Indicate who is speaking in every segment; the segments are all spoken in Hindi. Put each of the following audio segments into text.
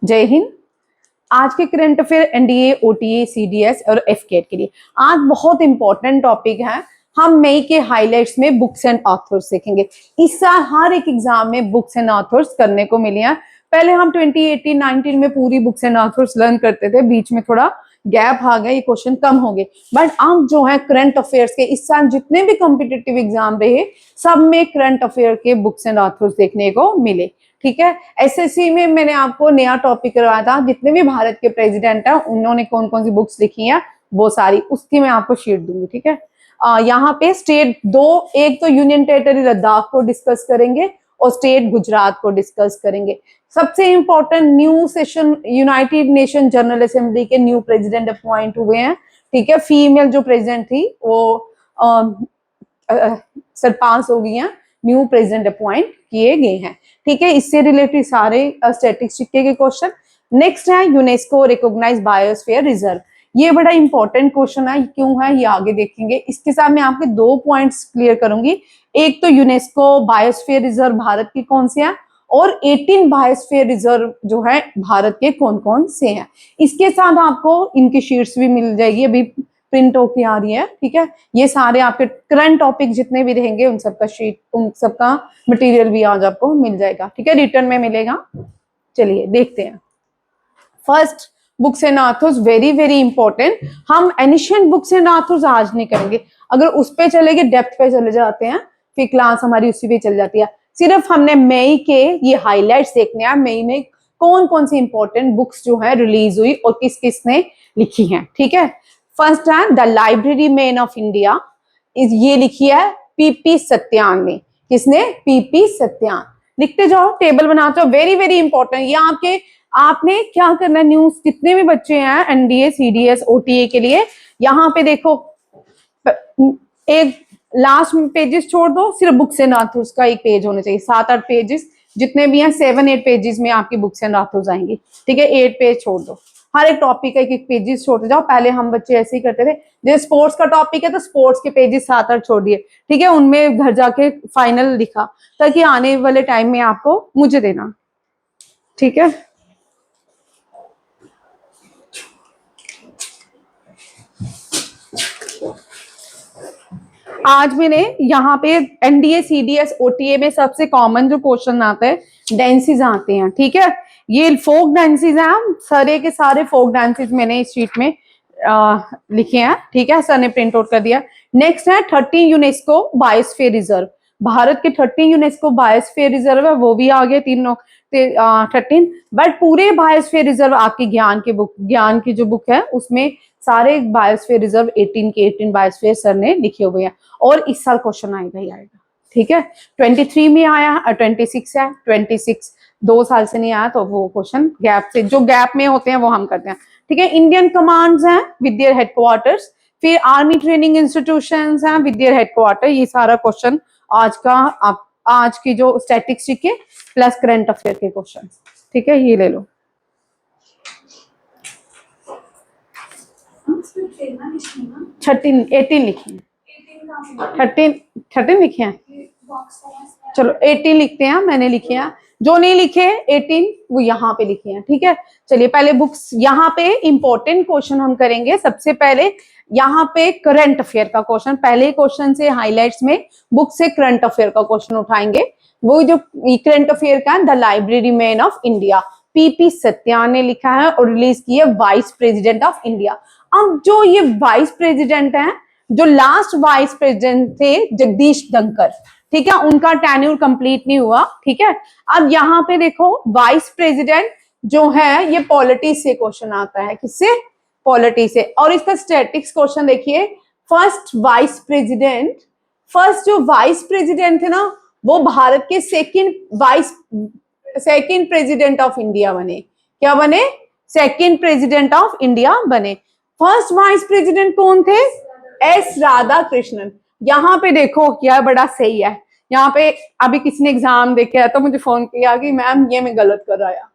Speaker 1: जय हिंद। आज के current affair NDA, OTA, CDS और एफकेट के लिए आज बहुत इंपॉर्टेंट टॉपिक है। हम मई के हाइलाइट्स में बुक्स एंड ऑथर्स देखेंगे। इस साल हर एक एग्जाम में बुक्स एंड ऑथर्स करने को मिली हैं। पहले हम 2018-19 में पूरी बुक्स एंड ऑथर्स लर्न करते थे, बीच में थोड़ा गैप आ गया, ये क्वेश्चन कम हो गए। बट अब जो है करंट अफेयर्स के इस साल जितने भी कॉम्पिटिटिव एग्जाम रहे, सब में करंट अफेयर के बुक्स एंड ऑथर्स देखने को मिले। ठीक है, एसएससी में मैंने आपको नया टॉपिक करवाया था, जितने भी भारत के प्रेसिडेंट हैं उन्होंने कौन कौन सी बुक्स लिखी हैं वो सारी, उसकी मैं आपको शीट दूंगी। ठीक है, यहाँ पे स्टेट दो, एक तो यूनियन टेरिटरी लद्दाख को डिस्कस करेंगे और स्टेट गुजरात को डिस्कस करेंगे। सबसे important new session, United nation general assembly के न्यू प्रेसिडेंट अपॉइंट हुए हैं। ठीक है, फीमेल जो प्रेसिडेंट थी वो सरपास हो गई हैं, न्यू प्रेसिडेंट अपॉइंट किए गए हैं। ठीक है, इससे रिलेटेड सारे स्टैटिस्टिक के क्वेश्चन। नेक्स्ट है यूनेस्को रिकॉग्नाइज्ड बायोस्फीयर रिजर्व। ये बड़ा इंपॉर्टेंट क्वेश्चन है, क्यों है ये आगे देखेंगे। इसके साथ मैं आपके दो पॉइंट्स क्लियर करूंगी। एक तो यूनेस्को बायोस्फीयर रिजर्व भारत की कौन से है, और 18 बायोस्फीयर रिजर्व जो है भारत के कौन कौन से हैं। इसके साथ आपको इनकी शीट्स भी मिल जाएगी, अभी प्रिंट होके आ रही है। ठीक है, ये सारे आपके करंट टॉपिक जितने भी रहेंगे उन सबका शीट, उन सबका मटेरियल भी आज आपको मिल जाएगा। ठीक है, रिटर्न में मिलेगा। चलिए देखते हैं। First, books and authors, very very important. हम एनिशियंट बुक्स एंड ऑथर्स आज नहीं करेंगे, अगर उस पे चलेंगे डेप्थ पे चले जाते हैं, फिर क्लास हमारी उसी पे चल जाती है। सिर्फ हमने मई के ये हाईलाइट्स देखने हैं, मई में कौन कौन सी इंपॉर्टेंट बुक्स जो है रिलीज हुई और किस किस ने लिखी हैं। ठीक है, फर्स्ट है the library man of India, ये लिखी है पीपी सत्यान ने। किसने? पीपी सत्यान। लिखते जाओ, टेबल बनाते जाओ, वेरी वेरी इंपॉर्टेंट। ये आपके, आपने क्या करना है, न्यूज जितने भी बच्चे हैं एनडीए, सीडीएस, ओटीए के लिए, यहाँ पे देखो एक लास्ट में पेजेस छोड़ दो, सिर्फ बुक्स एंड ऑथर्स का एक पेज होना चाहिए। 7-8 पेजेस जितने भी हैं, 7-8 पेजेस में आपकी बुक्स एंड ऑथर्स आएंगी। ठीक है, 8 पेज छोड़ दो, हर एक टॉपिक का एक पेजेस छोड़ते जाओ। पहले हम बच्चे ऐसे ही करते थे, जैसे स्पोर्ट्स का टॉपिक है तो स्पोर्ट्स के पेजेस 7-8 छोड़ दिए। ठीक है, उनमें घर जाके फाइनल लिखा, ताकि आने वाले टाइम में आपको मुझे देना। ठीक है, आज मैंने यहाँ पे एनडीए, सीडीएस, ओटीए में सबसे कॉमन जो क्वेश्चन आता है, डांसेस आते हैं। ठीक है, ये फोक डांसेस हैं, सारे के सारे फोक डांसेस मैंने इस शीट में लिखे हैं। ठीक है, सर ने प्रिंट आउट कर दिया। नेक्स्ट है 13 यूनेस्को बायोस्फीयर रिजर्व। भारत के 13 यूनेस्को बायोस्फीयर रिजर्व है, वो भी आ गए तीनों 13। बट पूरे बायोस्फीयर रिजर्व आपकी ज्ञान की बुक, ज्ञान की जो बुक है उसमें सारे बायोस्फीयर रिजर्व 18 के 18 बायोस्फीयर सर ने लिखे हुए हैं, और इस साल क्वेश्चन आएगा ही आएगा। ठीक है, 23 में आया और 26 है। 26 2 साल से नहीं आया, तो वो क्वेश्चन गैप से, जो गैप में होते हैं वो हम करते हैं। ठीक है, इंडियन कमांड्स हैं विद देयर हेडक्वार्टर्स, फिर आर्मी ट्रेनिंग इंस्टीट्यूशंस हैं विद देयर हेडक्वार्टर। ये सारा क्वेश्चन आज का, आज की जो स्टैटिस्टिक के प्लस करंट अफेयर के क्वेश्चन। ठीक है, ये ले लो। 18 लिखी है, 13 लिखे हैं। चलो 18 लिखते हैं, मैंने लिखे हैं। जो नहीं लिखे 18 वो यहाँ पे लिखे हैं। ठीक है, चलिए पहले बुक्स, यहाँ पे इंपॉर्टेंट क्वेश्चन हम करेंगे। सबसे पहले यहाँ पे करंट अफेयर का क्वेश्चन, पहले क्वेश्चन से हाइलाइट्स में बुक से करंट अफेयर का क्वेश्चन उठाएंगे। वो जो करंट अफेयर का, the library man of India, PP सत्यान ने लिखा है और रिलीज की है वाइस प्रेसिडेंट ऑफ इंडिया। अब जो ये वाइस प्रेसिडेंट है, जो लास्ट वाइस प्रेसिडेंट थे जगदीश धनखड़, ठीक है, उनका टेन्योर कंप्लीट नहीं हुआ। ठीक है, अब यहाँ पे देखो वाइस प्रेसिडेंट जो है, ये पॉलिटी से क्वेश्चन आता है। किससे? पॉलिटी से। और इसका स्टैटिक्स क्वेश्चन देखिए, फर्स्ट वाइस प्रेसिडेंट, फर्स्ट जो वाइस प्रेसिडेंट थे ना, वो भारत के सेकंड प्रेसिडेंट ऑफ इंडिया बने। क्या बने? सेकंड प्रेसिडेंट ऑफ इंडिया बने। फर्स्ट वाइस प्रेसिडेंट कौन थे? एस राधा कृष्णन। यहाँ पे देखो क्या बड़ा सही है, यहाँ पे अभी किसी ने एग्जाम देके आया तो मुझे फोन किया कि मैम ये मैं गलत कर रहा।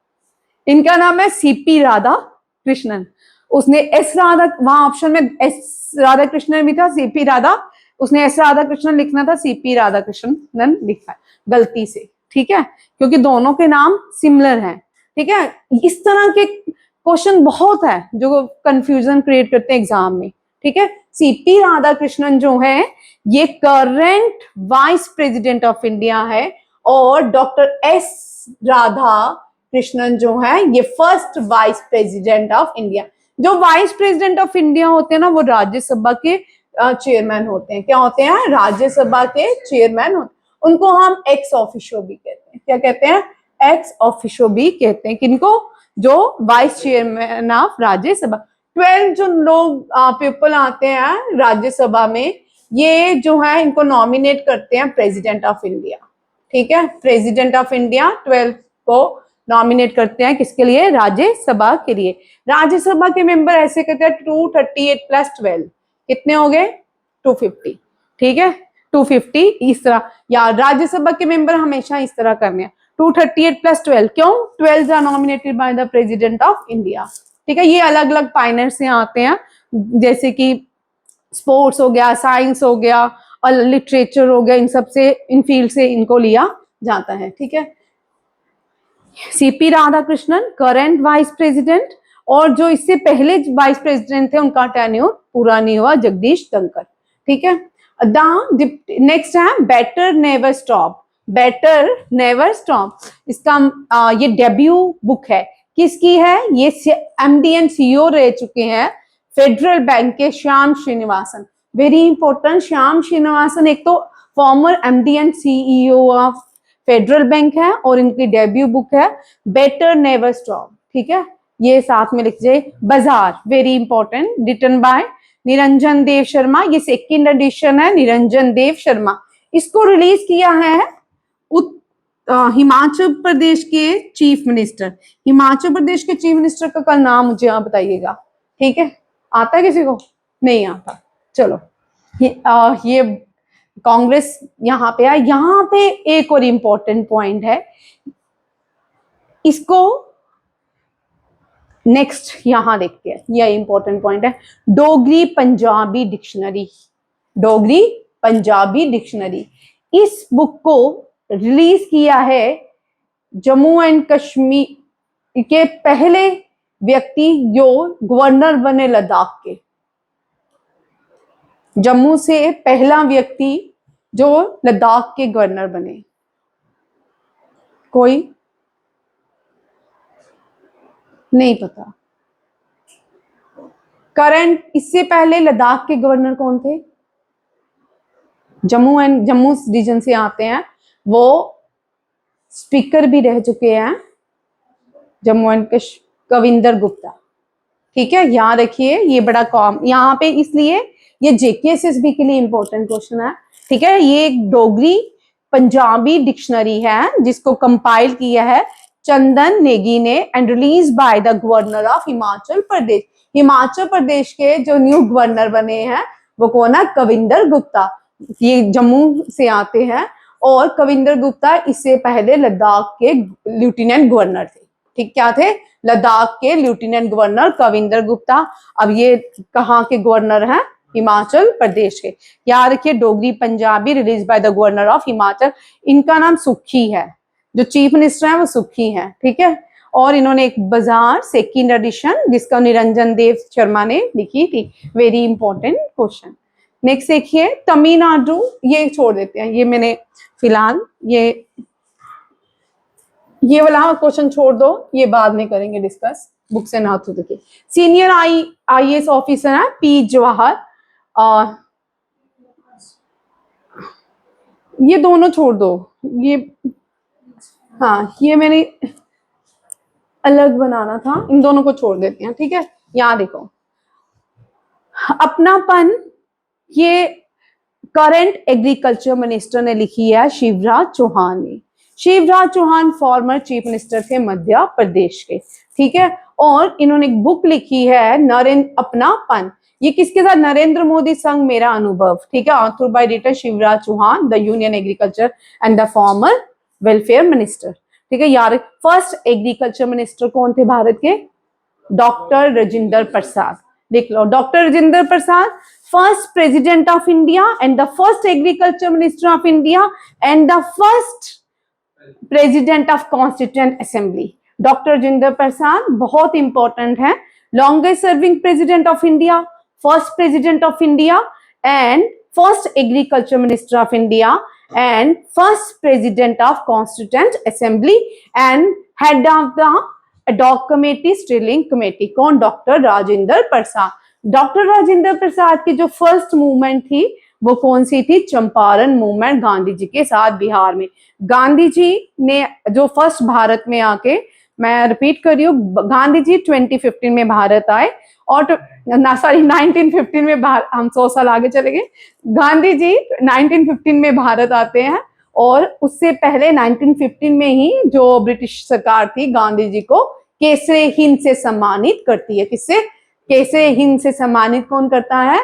Speaker 1: इनका नाम है सीपी राधा कृष्णन। उसने एस राधा, वहां ऑप्शन में एस राधा कृष्णन भी था, सीपी राधा, उसने एस राधा कृष्णन लिखना था, सीपी राधा कृष्णन लिखा है गलती से। ठीक है, क्योंकि दोनों के नाम सिमिलर हैं। ठीक है, इस तरह के क्वेश्चन बहुत है जो कंफ्यूजन क्रिएट करते हैं एग्जाम में। ठीक है, सीपी राधाकृष्णन जो है ये current vice president of India है, और डॉक्टर एस राधा कृष्णन जो है ये first vice president of India. जो वाइस प्रेसिडेंट ऑफ इंडिया होते हैं ना, वो राज्यसभा के चेयरमैन होते हैं। क्या होते हैं? राज्यसभा के चेयरमैन होते हैं। उनको हम एक्स ऑफिशियो भी कहते हैं। क्या कहते हैं? एक्स ऑफिशियो भी कहते हैं। किनको? जो वाइस चेयरमैन ऑफ राज्यसभा। 12 जो लोग पीपल आते हैं राज्यसभा में, ये जो है इनको नॉमिनेट करते हैं प्रेसिडेंट ऑफ इंडिया। ठीक है, प्रेसिडेंट ऑफ इंडिया 12 को नॉमिनेट करते हैं किसके लिए? राज्यसभा के लिए। राज्यसभा के मेंबर ऐसे कहते हैं 238 प्लस 12 कितने हो गए? 250। ठीक है, 250 इस तरह, या राज्यसभा के मेंबर हमेशा इस तरह करने हैं 238 प्लस 12। क्यों? 12 are nominated by the president of India. ठीक है, ये अलग अलग पाइनर से आते हैं, जैसे कि स्पोर्ट्स हो गया, साइंस हो गया और लिटरेचर हो गया, इन सब से, इन फील्ड से इनको लिया जाता है। ठीक है, CP Radhakrishnan current vice president, और जो इससे पहले वाइस प्रेसिडेंट थे उनका टेन्योर पूरा नहीं हुआ, जगदीश धनखड़। ठीक है, नेक्स्ट है better never stop. Better never stop, इसका ये डेब्यू बुक है। किसकी है? ये एमडी एंड सीईओ रह चुके हैं फेडरल बैंक के श्याम श्रीनिवासन। वेरी इंपॉर्टेंट, श्याम श्रीनिवासन एक तो former MD and CEO of federal bank है, और इनकी डेब्यू बुक है बेटर नेवर स्टॉप। ठीक है, ये साथ में लिख जाए। Bazaar, very important, written by Niranjan Dev Sharma. ये सेकंड एडिशन है, निरंजन देव शर्मा। इसको रिलीज किया है हिमाचल प्रदेश के चीफ मिनिस्टर। हिमाचल प्रदेश के चीफ मिनिस्टर का नाम मुझे आप बताइएगा। ठीक है, आता है किसी को? नहीं आता। चलो, ये कांग्रेस यहाँ पे है। यहाँ पे एक और इंपॉर्टेंट पॉइंट है, इसको नेक्स्ट यहां देखते हैं। यह इंपॉर्टेंट पॉइंट है, डोगरी पंजाबी डिक्शनरी। डोगरी पंजाबी डिक्शनरी, इस बुक को रिलीज किया है जम्मू एंड कश्मीर के पहले व्यक्ति जो गवर्नर बने लद्दाख के। जम्मू से पहला व्यक्ति जो लद्दाख के गवर्नर बने, कोई नहीं पता? करंट, इससे पहले लद्दाख के गवर्नर कौन थे? जम्मू रीजन से आते हैं, वो स्पीकर भी रह चुके हैं जम्मू एंड कश्मीर, कविंदर गुप्ता। ठीक है, याद रखिए, ये बड़ा कॉम यहाँ पे, इसलिए ये जेकेएसएसबी के लिए इंपॉर्टेंट क्वेश्चन है। ठीक है, ये एक डोगरी पंजाबी डिक्शनरी है जिसको कंपाइल किया है चंदन नेगी ने, and release by the governor of Himachal Pradesh. Himachal Pradesh के जो न्यू गवर्नर बने हैं वो कौन है? कविंदर गुप्ता। ये जम्मू से आते हैं, और कविंदर गुप्ता इससे पहले लद्दाख के लेफ्टिनेंट गवर्नर थे। ठीक, क्या थे? लद्दाख के लेफ्टिनेंट गवर्नर कविंदर गुप्ता। अब ये कहाँ के गवर्नर हैं? हिमाचल प्रदेश के। याद रखिए, Dogri Punjabi release by the governor of Himachal. इनका नाम सुखी है, जो चीफ मिनिस्टर है वो सुखी है। ठीक है, और इन्होंने एक बाजार सेकंड एडिशन जिसका निरंजन देव शर्मा ने लिखी थी। Very important question. नेक्स्ट देखिए, तमिलनाडु, ये छोड़ देते हैं, ये मैंने फिलहाल ये वाला क्वेश्चन छोड़ दो, ये बाद में करेंगे डिस्कस, बुक से ना तो देखिए। सीनियर आईएएस ऑफिसर है पी जवाहर, और ये दोनों छोड़ दो, ये हाँ, ये मैंने अलग बनाना था, इन दोनों को छोड़ देते हैं। ठीक है, यहाँ देखो, अपनापन, ये करंट एग्रीकल्चर मिनिस्टर ने लिखी है शिवराज चौहान ने। Shivraj Chauhan former chief minister थे मध्य प्रदेश के। ठीक है, और इन्होंने एक बुक लिखी है नरेंद्र अपनापन। ये किसके साथ? नरेंद्र मोदी संग मेरा अनुभव। ठीक है, author by writer Shivraj Chauhan, the union agriculture and the farmer welfare minister. ठीक है यार, फर्स्ट एग्रीकल्चर मिनिस्टर कौन थे भारत के? डॉक्टर राजेंद्र प्रसाद। देख लो, doctor Rajendra Prasad, first president of India and the first agriculture minister of India and the first president of constituent assembly. Doctor Rajendra Prasad बहुत इंपॉर्टेंट है। Longest serving president of India, first president of India and first agriculture minister of India and first president of constituent assembly and head of the ad hoc committee steering committee। कौन? डॉक्टर राजेंद्र प्रसाद। डॉक्टर राजेंद्र प्रसाद की जो फर्स्ट मूवमेंट थी वो कौन सी थी? चंपारण मूवमेंट, गांधी जी के साथ बिहार में। गांधी जी ने जो फर्स्ट भारत में आके, मैं रिपीट कर रही हूँ, गांधी जी 2015 में भारत आए और 1915 में हम 100 साल आगे चले गए। गांधी जी 1915 में भारत आते हैं और उससे पहले 1915 में ही जो ब्रिटिश सरकार थी गांधी जी को केसरे हिंद से सम्मानित करती है। किससे? केसरे हिंद से सम्मानित कौन करता है?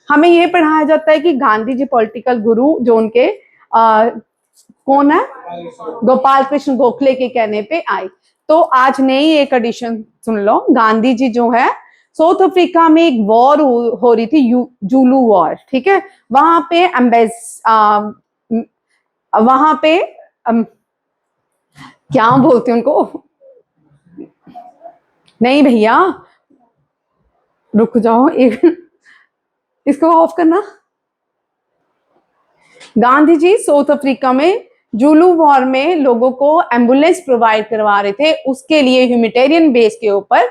Speaker 1: हमें यह पढ़ाया जाता है कि गांधी जी पॉलिटिकल गुरु जो उनके कौन है? गोपाल कृष्ण गोखले के कहने पे आए। तो आज नई एक एडिशन सुन लो। गांधी जी जो है साउथ अफ्रीका में एक वॉर हो रही थी, जुलू वॉर, ठीक है। वहां पे वहां पे क्या बोलते हैं उनको? नहीं भैया रुक जाओ एक, इसको ऑफ करना। गांधी जी साउथ अफ्रीका में जुलू वॉर में लोगों को एम्बुलेंस प्रोवाइड करवा रहे थे। उसके लिए ह्यूमैनिटेरियन बेस के ऊपर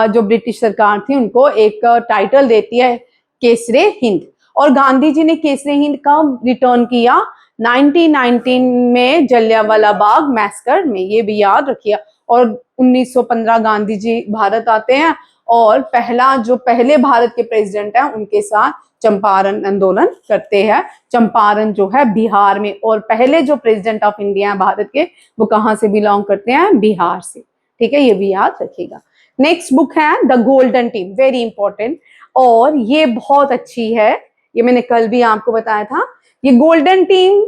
Speaker 1: जो ब्रिटिश सरकार थी उनको एक टाइटल देती है केसरे हिंद। और गांधी जी ने केसरे हिंद कब रिटर्न किया? 1919 में जलियांवाला बाग मैसकर में, ये भी याद रखिए। और 1915 गांधी जी भारत आते हैं और पहले भारत के प्रेसिडेंट हैं उनके साथ चंपारण आंदोलन करते हैं। चंपारण जो है बिहार में, और पहले जो प्रेसिडेंट ऑफ इंडिया है भारत के वो कहां से बिलोंग करते हैं? बिहार से, ठीक है, ये भी याद रखिएगा। नेक्स्ट बुक है the golden team, very important, और ये बहुत अच्छी है। ये मैंने कल भी आपको बताया था। ये गोल्डन टीम,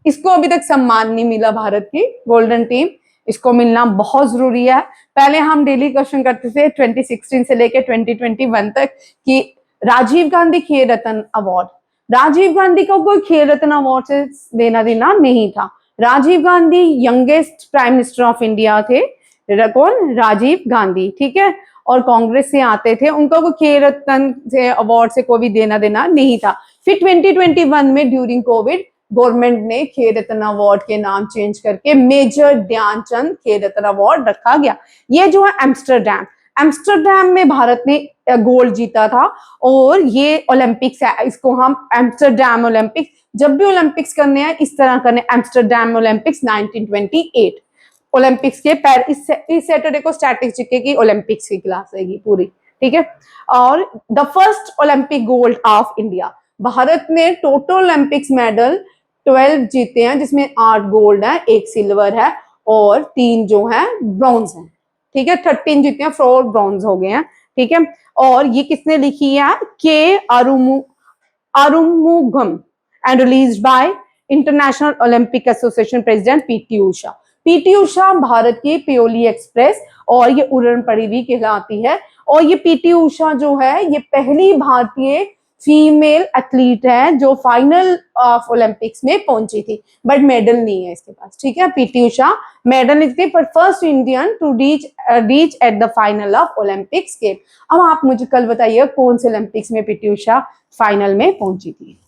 Speaker 1: इसको अभी तक सम्मान नहीं मिला भारत की। गोल्डन टीम इसको मिलना बहुत जरूरी है। पहले हम डेली क्वेश्चन करते थे 2016 से लेकर 2021 तक कि राजीव गांधी खेल रत्न अवार्ड, राजीव गांधी को कोई खेल रत्न अवार्ड से देना देना नहीं था। Rajiv Gandhi youngest prime minister of India थे। कौन? राजीव गांधी, ठीक है, और कांग्रेस से आते थे। उनको कोई खेल रत्न से अवार्ड से कोई भी देना देना नहीं था। फिर 2021 में ड्यूरिंग कोविड गवर्नमेंट ने खेल रत्न अवार्ड के नाम चेंज करके मेजर ध्यानचंद खेल रत्न अवार्ड रखा गया। ये जो है एम्स्टरडैम में भारत ने गोल्ड जीता था, और ये ओलंपिक्स है, इसको हम एम्स्टरडैम ओलंपिक्स, जब भी ओलंपिक्स करने हैं इस तरह करने, एम्स्टरडैम ओलंपिक्स 1928 ओलंपिक्स के इस सैटरडे को स्टैटिस्टिक्स की ओलंपिक्स की क्लास रहेगी पूरी, ठीक है। और the first Olympic gold of India, Bharat ने टोटल ओलंपिक्स मेडल 12 जीते हैं, जिसमें 8 गोल्ड है, 1 सिल्वर है और 3 जो है ब्रॉन्ज है, ठीक है। 13 जीते हैं, 4 ब्रॉन्ज हो गए हैं, ठीक है। और ये किसने लिखी है? K Arumugam and released by international olympic association president PT Usha. PT Usha Bharat की पियोली एक्सप्रेस और ये उड़न पड़ी हुई कहलाती है। और ये पीटी उषा जो है ये पहली भारतीय फीमेल एथलीट है जो फाइनल ऑफ ओलंपिक्स में पहुंची थी, बट मेडल नहीं है इसके पास, ठीक है। पीटी उषा मेडल नहीं थी, पर first Indian to reach at the final of Olympics game. अब आप मुझे कल बताइए कौन से ओलंपिक्स में पीटी उषा फाइनल में पहुंची थी।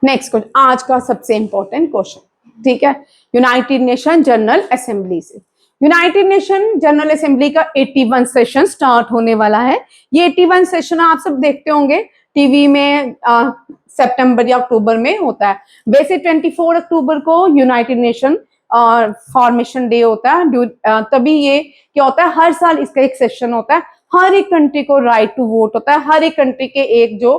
Speaker 1: नेक्स्ट क्वेश्चन, आज का सबसे इंपॉर्टेंट क्वेश्चन, ठीक है, यूनाइटेड नेशन जनरल असेंबली से। यूनाइटेड नेशन जनरल असेंबली का 81 सेशन स्टार्ट होने वाला है। ये 81 सेशन आप सब देखते होंगे टीवी में, सितंबर या अक्टूबर में होता है। वैसे 24 अक्टूबर को यूनाइटेड नेशन फॉर्मेशन डे होता है। तभी ये क्या होता है, हर साल इसका एक सेशन होता है। हर एक कंट्री को राइट टू वोट होता है। हर एक कंट्री के एक जो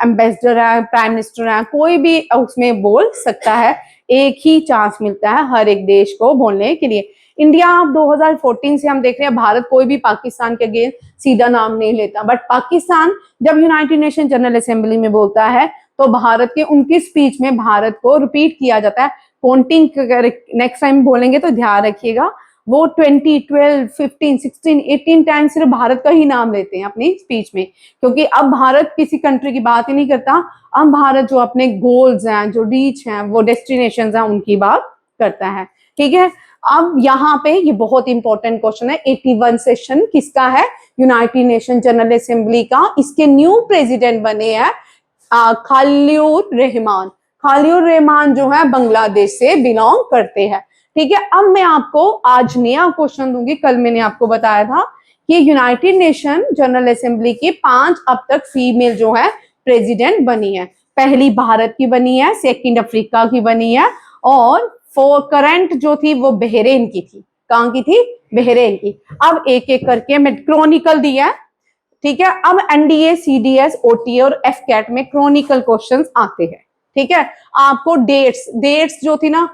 Speaker 1: एम्बेसडर है, प्राइम मिनिस्टर है, कोई भी उसमें बोल सकता है। एक ही चांस मिलता है हर एक देश को बोलने के लिए। इंडिया 2014 से हम देख रहे हैं भारत कोई भी पाकिस्तान के अगेंस्ट सीधा नाम नहीं लेता, बट पाकिस्तान जब यूनाइटेड नेशन जनरल असेंबली में बोलता है तो भारत के उनकी स्पीच में भारत को रिपीट किया जाता है। काउंटिंग नेक्स्ट टाइम बोलेंगे तो ध्यान रखिएगा, वो 20, 12, 15, 16, 18 टाइम सिर्फ भारत का ही नाम लेते हैं अपनी स्पीच में, क्योंकि अब भारत किसी कंट्री की बात ही नहीं करता। अब भारत जो अपने गोल्स हैं, जो रीच हैं, वो डेस्टिनेशंस हैं, उनकी बात करता है, ठीक है। अब यहाँ पे ये बहुत इंपॉर्टेंट क्वेश्चन है, 81 सेशन किसका है? यूनाइटेड नेशन जनरल असेंबली का। इसके न्यू प्रेसिडेंट बने हैं खलीलुर रहमान। खलीलुर रहमान जो है बांग्लादेश से बिलोंग करते हैं। ठीक है, अब मैं आपको आज नया क्वेश्चन दूंगी। कल मैंने आपको बताया था कि यूनाइटेड नेशन जनरल असेंबली की 5 अब तक फीमेल जो है प्रेसिडेंट बनी है। पहली भारत की बनी है, सेकंड अफ्रीका की बनी है, और करंट जो थी वो बहरेन की थी। कहाँ की थी? बहरेन की। अब एक एक करके मैं क्रॉनिकल दिया है, ठीक है। अब एनडीए, सीडीएस, ओटीए और एफ कैट में क्रॉनिकल क्वेश्चंस आते हैं। ठीक है, आपको डेट्स जो थी ना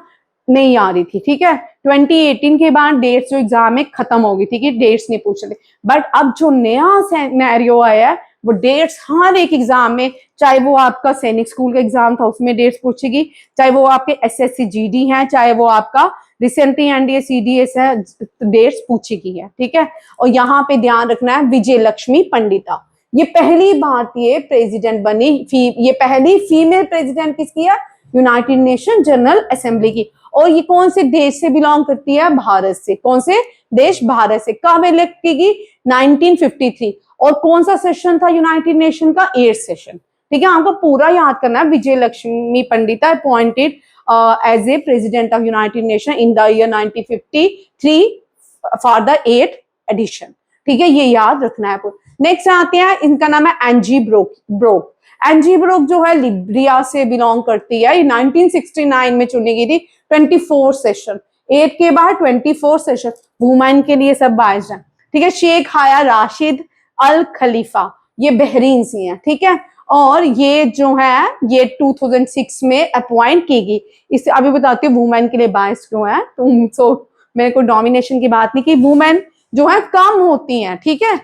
Speaker 1: नहीं आ रही थी। ठीक है, 2018 के बाद डेट्स जो एग्जाम में खत्म हो गई थी कि डेट्स नहीं पूछ रहे। बट अब जो नया सिनेरियो आया है वो डेट्स हर एक एग्जाम में, चाहे वो आपका सैनिक स्कूल का एग्जाम था उसमें डेट्स पूछेगी, चाहे वो आपके एसएससी जीडी है, चाहे वो आपका रिसेंटली एनडीए सीडीएस है, डेट्स पूछेगी है। ठीक है, और यहाँ पे ध्यान रखना है विजय लक्ष्मी पंडिता, ये पहली भारतीय प्रेसिडेंट बनी। ये पहली फीमेल प्रेसिडेंट किसकी है? यूनाइटेड नेशन जनरल असेंबली की। और ये कौन से देश से बिलोंग करती है? भारत से। कौन से देश? भारत से। कब इलेक्ट की गई? 1953। और कौन सा सेशन था यूनाइटेड नेशन का? 8th session. ठीक है, आपको पूरा याद करना है। Vijay Lakshmi Pandita appointed as a president of United Nation in the year 1953 for the 8th edition. ठीक है, ये याद रखना है। नेक्स्ट आते हैं, इनका नाम है एंजी ब्रोक। एंजी ब्रोक जो है लिब्रिया से बिलोंग करती है। ये 1969 में चुनी गई थी। 24 सेशन, 8 के बाद 24 सेशन वुमेन के लिए सब बाइज है। ठीक है, शेख हाया राशिद अल खलीफा, ये बहरीन से हैं। ठीक है, और ये जो है ये 2006 में अपॉइंट की गई। इससे अभी बताती हूँ वुमेन के लिए बाइस क्यों है। तो मेरे को डोमिनेशन की बात नहीं की, वुमेन जो है कम होती हैं। ठीक है,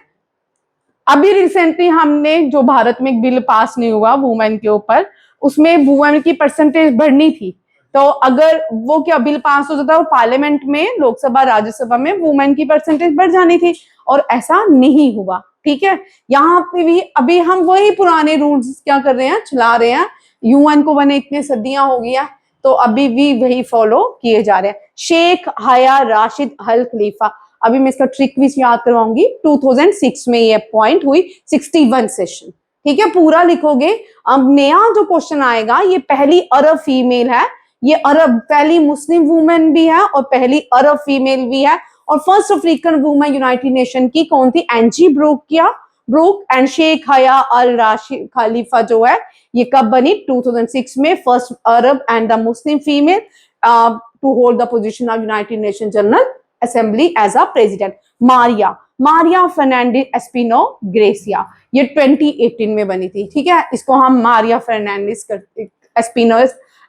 Speaker 1: अभी रिसेंटली हमने जो भारत में एक बिल पास नहीं हुआ वुमेन के ऊपर, उसमें वुमेन की परसेंटेज बढ़नी थी। तो अगर वो क्या बिल पास हो जाता है पार्लियामेंट में, लोकसभा राज्यसभा में वुमेन की परसेंटेज बढ़ जानी थी, और ऐसा नहीं हुआ। ठीक है, यहाँ पे भी अभी हम वही पुराने रूल्स क्या कर रहे हैं, चला रहे हैं। यूएन को बने इतने सदियां हो गया, तो अभी भी वही फॉलो किए जा रहे हैं। शेख हाया राशिद अल खलीफा, अभी मैं इसका ट्रिक भी याद करवाऊंगी। 2006 में ये अपॉइंट हुई, 61 सेशन। ठीक है, पूरा लिखोगे। अब नया जो क्वेश्चन आएगा, ये पहली अरब फीमेल है, ये अरब पहली मुस्लिम वुमेन भी है और पहली अरब फीमेल भी है, और first African women United nation की कौन थी? एंजी ब्रोक एंड शेख हया अल राशिद खलीफा जो है ये कब बनी? 2006 में, first Arab and the Muslim female to hold the position of United nation general assembly as a president. Maria Fernandes Espino Garcia, ये 2018 में बनी थी। ठीक है, इसको हम मारिया फर्नांडिस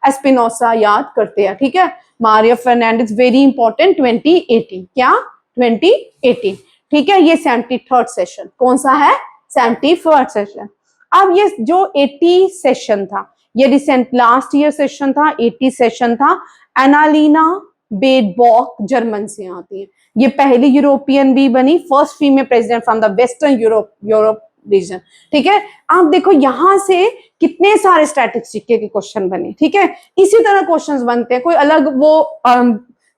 Speaker 1: एस्पिनोसा याद करते हैं। ठीक है, मारिया फर्नांडिस वेरी इंपॉर्टेंट। 2018 क्या? 2018। ठीक है, ये 73rd सेशन। कौन सा है? 73rd session. अब ये जो 80 सेशन था, ये रिसेंट लास्ट ईयर सेशन था, 80 सेशन था। एनालिना बेरबॉक जर्मन से आती है, ये पहली यूरोपियन भी बनी, first female president from the western Europe region. ठीक है, आप देखो यहां से कितने सारे स्टैटिस्टिक के क्वेश्चन बने। ठीक है, इसी तरह क्वेश्चंस बनते हैं, कोई अलग वो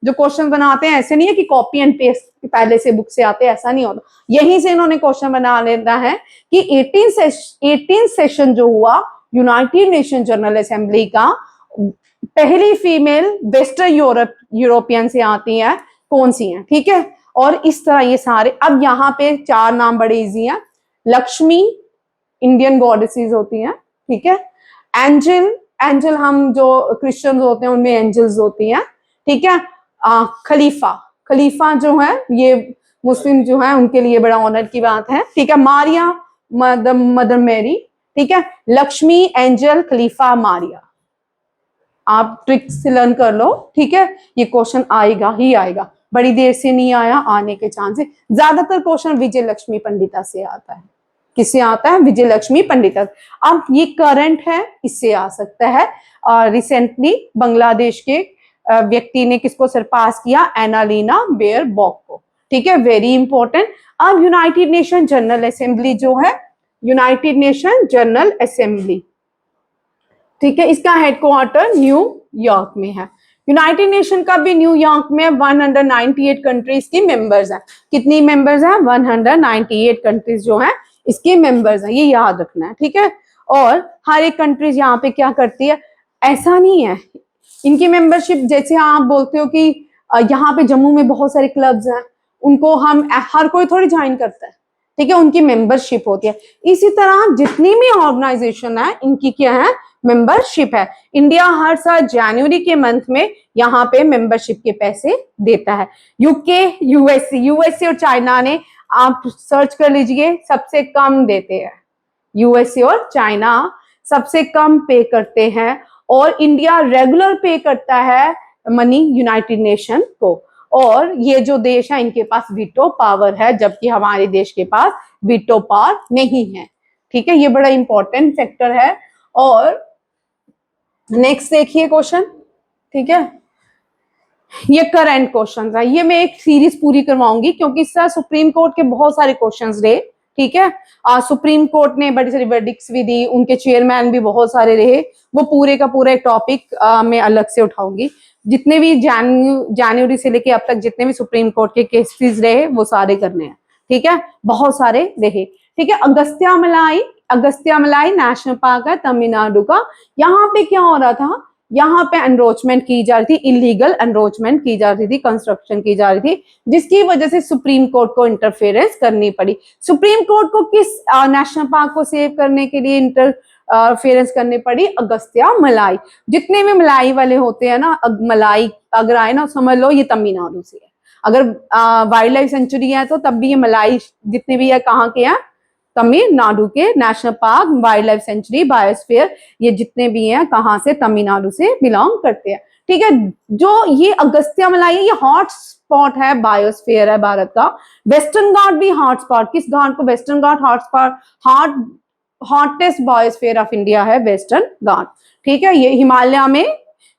Speaker 1: जो क्वेश्चन बनाते हैं ऐसे नहीं है कि कॉपी एंड पेस्ट पहले से बुक से आते हैं, ऐसा नहीं होता। यहीं से इन्होंने क्वेश्चन बना लेना है कि 18 सेशन जो हुआ यूनाइटेड नेशन जनरल असेंबली का, पहली फीमेल वेस्टर्न यूरोपियन से आती है, कौन सी है? ठीक है, और इस तरह ये सारे। अब यहाँ पे 4 नाम बड़े इजी हैं। लक्ष्मी इंडियन गॉडेसेस होती हैं। ठीक है, एंजल हम जो क्रिश्चियंस होते हैं उनमें एंजल्स होती हैं। ठीक है, खलीफा जो है ये मुस्लिम जो है उनके लिए बड़ा ऑनर की बात है। ठीक है, मारिया मदर मैरी। ठीक है, लक्ष्मी, एंजल, खलीफा, मारिया। आप ट्रिक से लर्न कर लो। ठीक है, ये क्वेश्चन आएगा ही आएगा, बड़ी देर से नहीं आया, आने के चांस है। ज्यादातर क्वेश्चन विजय लक्ष्मी पंडिता से आता है। किससे आता है? विजय लक्ष्मी पंडिता। अब ये करंट है, इससे आ सकता है। रिसेंटली बांग्लादेश के व्यक्ति ने किसको सरपास किया? एनालिना बेरबॉक को। ठीक है, वेरी इंपॉर्टेंट। अब यूनाइटेड नेशन जनरल असेंबली जो है, यूनाइटेड नेशन जनरल असेंबली, ठीक है, इसका हेडक्वार्टर न्यूयॉर्क में है। यूनाइटेड नेशन का भी न्यूयॉर्क में 198 कंट्रीज की मेंबर्स हैं। कितनी मेंबर्स हैं? 198 कंट्रीज जो हैं इसके मेंबर्स हैं, ये याद रखना है, ठीक है। और हर एक कंट्रीज यहाँ पे क्या करती है, ऐसा नहीं है इनकी मेंबरशिप, जैसे आप बोलते हो कि यहाँ पे जम्मू में बहुत सारे क्लब्स हैं, उनको हम हर कोई थोड़ी ज्वाइन करता है, ठीक है, उनकी मेंबरशिप होती है। इसी तरह जितनी भी ऑर्गेनाइजेशन है इनकी क्या है, मेंबरशिप है। इंडिया हर साल जनवरी के मंथ में यहाँ पे मेंबरशिप के पैसे देता है। यूके, यूएसए और चाइना ने, आप सर्च कर लीजिए, सबसे कम देते हैं। यूएसए और चाइना सबसे कम पे करते हैं, और इंडिया रेगुलर पे करता है मनी यूनाइटेड नेशन को। और ये जो देश है इनके पास वीटो पावर है, जबकि हमारे देश के पास वीटो पावर नहीं है, ठीक है। ये बड़ा इंपॉर्टेंट फैक्टर है। और नेक्स्ट देखिए क्वेश्चन, ठीक है, ये करंट क्वेश्चन है, ये मैं एक सीरीज पूरी करवाऊंगी क्योंकि इससे सुप्रीम कोर्ट के बहुत सारे क्वेश्चंस रहे, ठीक है। सुप्रीम कोर्ट ने बड़ी सारी वर्डिक्ट्स भी दी, उनके चेयरमैन भी बहुत सारे रहे, वो पूरे का पूरा एक टॉपिक मैं अलग से उठाऊंगी। जितने भी जनवरी से लेके अब तक जितने भी सुप्रीम कोर्ट के केसेस रहे वो सारे करने हैं, ठीक है, बहुत सारे रहे, ठीक है। अगस्त्या मलाई नेशनल पार्क है तमिलनाडु का। यहाँ पे क्या हो रहा था, यहाँ पे एनरोचमेंट की जा रही थी, इलीगल एनरोचमेंट की जा रही थी, कंस्ट्रक्शन की जा रही थी, जिसकी वजह से सुप्रीम कोर्ट को इंटरफेरेंस करनी पड़ी। सुप्रीम कोर्ट को किस नेशनल पार्क को सेव करने के लिए इंटरफेरेंस करनी पड़ी? अगस्त्या मलाई। जितने भी मलाई वाले होते हैं ना, मलाई अगर आए ना, समझ लो ये तमिलनाडु से है। अगर वाइल्ड लाइफ सेंचुरी है तो तब भी ये मलाई जितने भी है कहाँ के हैं? तमिलनाडु के। National park, wild life sanctuary, biosphere, ये जितने भी हैं कहाँ से? तमिलनाडु से बिलोंग करते हैं, ठीक है। जो ये अगस्त्या मलाई है, ये हॉट स्पॉट है, बायोस्फीयर है भारत का। वेस्टर्न घाट भी हॉट स्पॉट, किस घाट को? Western Ghat hot spot, hottest biosphere of India है वेस्टर्न घाट, ठीक है। ये हिमालय में,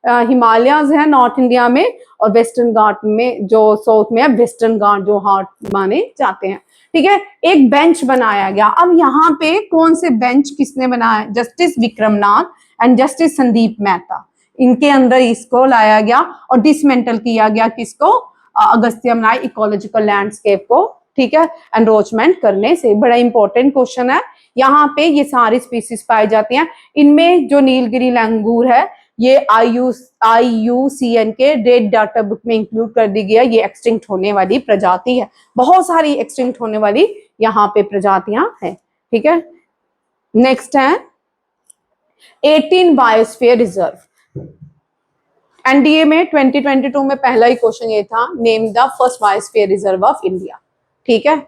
Speaker 1: हिमालयस है नॉर्थ इंडिया में, और वेस्टर्न घाट में जो साउथ में है, वेस्टर्न घाट जो हॉट माने जाते हैं, ठीक है। एक बेंच बनाया गया। अब यहाँ पे कौन से बेंच किसने बनाया? Justice Vikram Nath and justice Sandeep Mehta, इनके अंदर इसको लाया गया और डिसमेंटल किया गया, किसको? अगस्त्या मलाई इकोलॉजिकल लैंडस्केप को, ठीक है, एनरोचमेंट करने से। बड़ा इंपॉर्टेंट क्वेश्चन है। यहाँ पे ये सारी स्पीसीज पाई जाती हैं। इनमें जो नीलगिरी लंगूर है, ये IUCN के रेड डाटा बुक में इंक्लूड कर दी गया। ये एक्सटिंक्ट होने वाली प्रजाति है। बहुत सारी एक्सटिंक्ट होने वाली यहाँ पे प्रजातियां हैं, ठीक है। नेक्स्ट है 18 बायोस्फीयर रिजर्व। एनडीए में 2022 में पहला ही क्वेश्चन ये था, name the first biosphere reserve of India, ठीक है।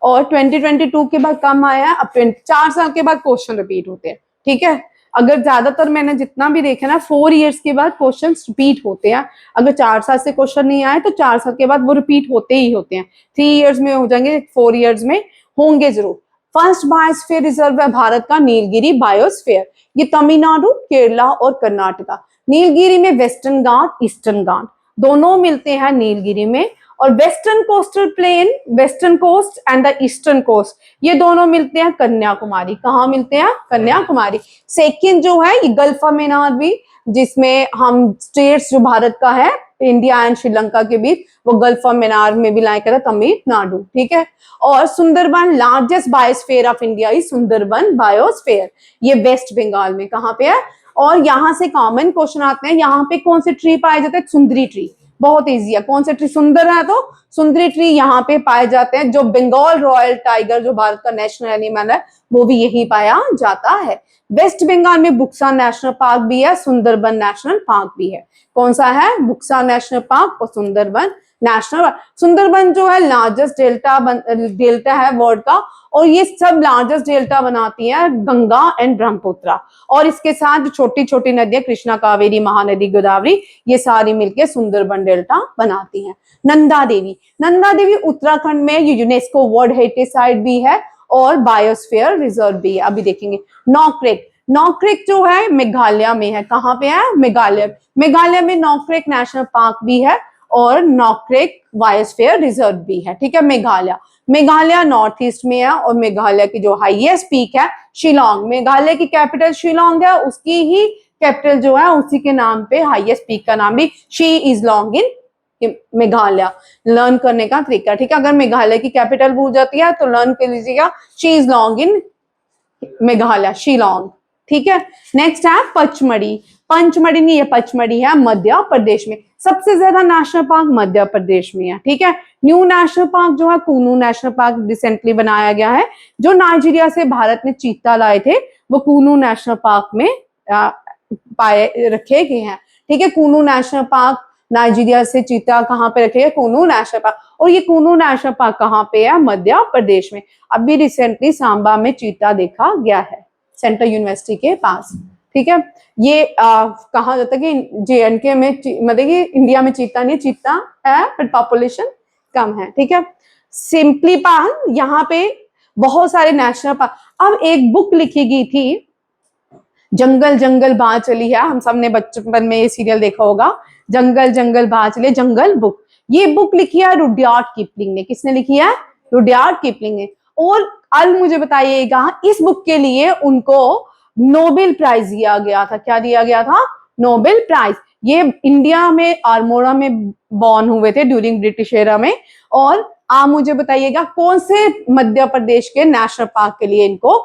Speaker 1: और 2022 के बाद कम आया, अब 4 साल के बाद क्वेश्चन रिपीट होते हैं, ठीक है। अगर ज्यादातर मैंने जितना भी देखा ना, 4 इयर्स के बाद क्वेश्चन रिपीट होते हैं। अगर 4 साल से क्वेश्चन नहीं आए तो 4 साल के बाद वो रिपीट होते ही होते हैं। 3 इयर्स में हो जाएंगे, 4 इयर्स में होंगे जरूर। फर्स्ट बायोस्फीयर रिजर्व है भारत का नीलगिरी बायोस्फीयर। ये तमिलनाडु, केरला और कर्नाटका। नीलगिरी में वेस्टर्न घाट, ईस्टर्न घाट दोनों मिलते हैं नीलगिरी में। और western coastal plain, western coast and the eastern coast, ये दोनों मिलते हैं कन्याकुमारी। कहाँ मिलते हैं? कन्याकुमारी। सेकंड जो है ये गल्फ ऑफ मन्नार भी, जिसमें हम स्टेट्स जो भारत का है इंडिया एंड श्रीलंका के बीच, वो गल्फ ऑफ मन्नार में भी लाया था तमिलनाडु, ठीक है। और Sundarban, largest biosphere of India is Sundarban biosphere, ये वेस्ट बंगाल में। कहाँ पे है? और यहाँ से कॉमन क्वेश्चन आते हैं, यहाँ पे कौन से ट्री पाए जाते हैं? सुंदरी ट्री। बहुत इजी है, कौन से ट्री? सुंदर है तो सुंदरी ट्री यहाँ पे पाए जाते हैं। जो बंगाल रॉयल टाइगर जो भारत का नेशनल एनिमल है, वो भी यही पाया जाता है। वेस्ट बंगाल में बुक्सा नेशनल पार्क भी है, सुंदरबन नेशनल पार्क भी है। कौन सा है? बुक्सा नेशनल पार्क और सुंदरबन नेशनल। सुंदरबन जो है लार्जेस्ट डेल्टा है वर्ल्ड का, और ये सब लार्जेस्ट डेल्टा बनाती है गंगा एंड ब्रह्मपुत्र। और इसके साथ छोटी छोटी नदियां कृष्णा, कावेरी, महानदी, गोदावरी, ये सारी मिलकर सुंदरबन डेल्टा बनाती हैं। नंदा देवी उत्तराखंड में, ये यूनेस्को वर्ल्ड हेरिटेज साइट भी है और बायोस्फीयर रिजर्व भी है। अभी देखेंगे नॉकरेक जो है मेघालय में है। कहाँ पे है? मेघालय में नॉकरेक नेशनल पार्क भी है और नॉकरेक बायोस्फीयर रिजर्व भी है, ठीक है। मेघालय नॉर्थ ईस्ट में है, और मेघालय की जो हाईएस्ट पीक है शिलोंग, मेघालय की कैपिटल शिलोंग है, उसकी ही कैपिटल जो है उसी के नाम पे हाईएस्ट पीक का नाम भी she is long in Meghalaya. Learn करने का तरीका, ठीक है। अगर मेघालय की कैपिटल भूल जाती है तो लर्न कर लीजिएगा शी इज लॉन्ग इन मेघालय, शिलोंग, ठीक है। नेक्स्ट है पचमढ़ी। पंचमढ़ी नहीं, ये पचमढ़ी है मध्य प्रदेश में। सबसे ज्यादा नेशनल पार्क मध्य प्रदेश में है, ठीक है। न्यू नेशनल पार्क जो है कूनू नेशनल पार्क रिसेंटली बनाया गया है। जो नाइजीरिया से भारत में चीता लाए थे वो कूनू नेशनल पार्क में पाए रखे गए हैं, ठीक है। कूनू नेशनल पार्क नाइजीरिया से चीता कहाँ पे रखे हैं, कूनू नेशनल पार्क। और ये कूनू नेशनल पार्क कहाँ पे है, मध्य प्रदेश में। अभी रिसेंटली सांबा में चीता देखा गया है, सेंट्रल यूनिवर्सिटी के पास, ठीक है। ये कहा जाता है कि JNK में मतलब कि इंडिया में चीता नहीं, चीता है बट पॉपुलेशन कम है, ठीक है। सिंपली पाल, यहाँ पे बहुत सारे नेशनल पार्क। अब एक बुक लिखी गई थी जंगल जंगल बाह चली है, हम सब ने बचपन में ये सीरियल देखा होगा, जंगल जंगल बाह चले, जंगल बुक। ये बुक लिखी है रुडयार्ड किपलिंग ने। किसने लिखी है, रुडयार्ड किपलिंग ने। और अब मुझे बताइएगा इस बुक के लिए उनको नोबेल प्राइज दिया गया था। क्या दिया गया था, नोबेल प्राइज। ये इंडिया में अल्मोड़ा में बॉर्न हुए थे ड्यूरिंग ब्रिटिश एरा में। और आप मुझे बताइएगा कौन से मध्य प्रदेश के नेशनल पार्क के लिए इनको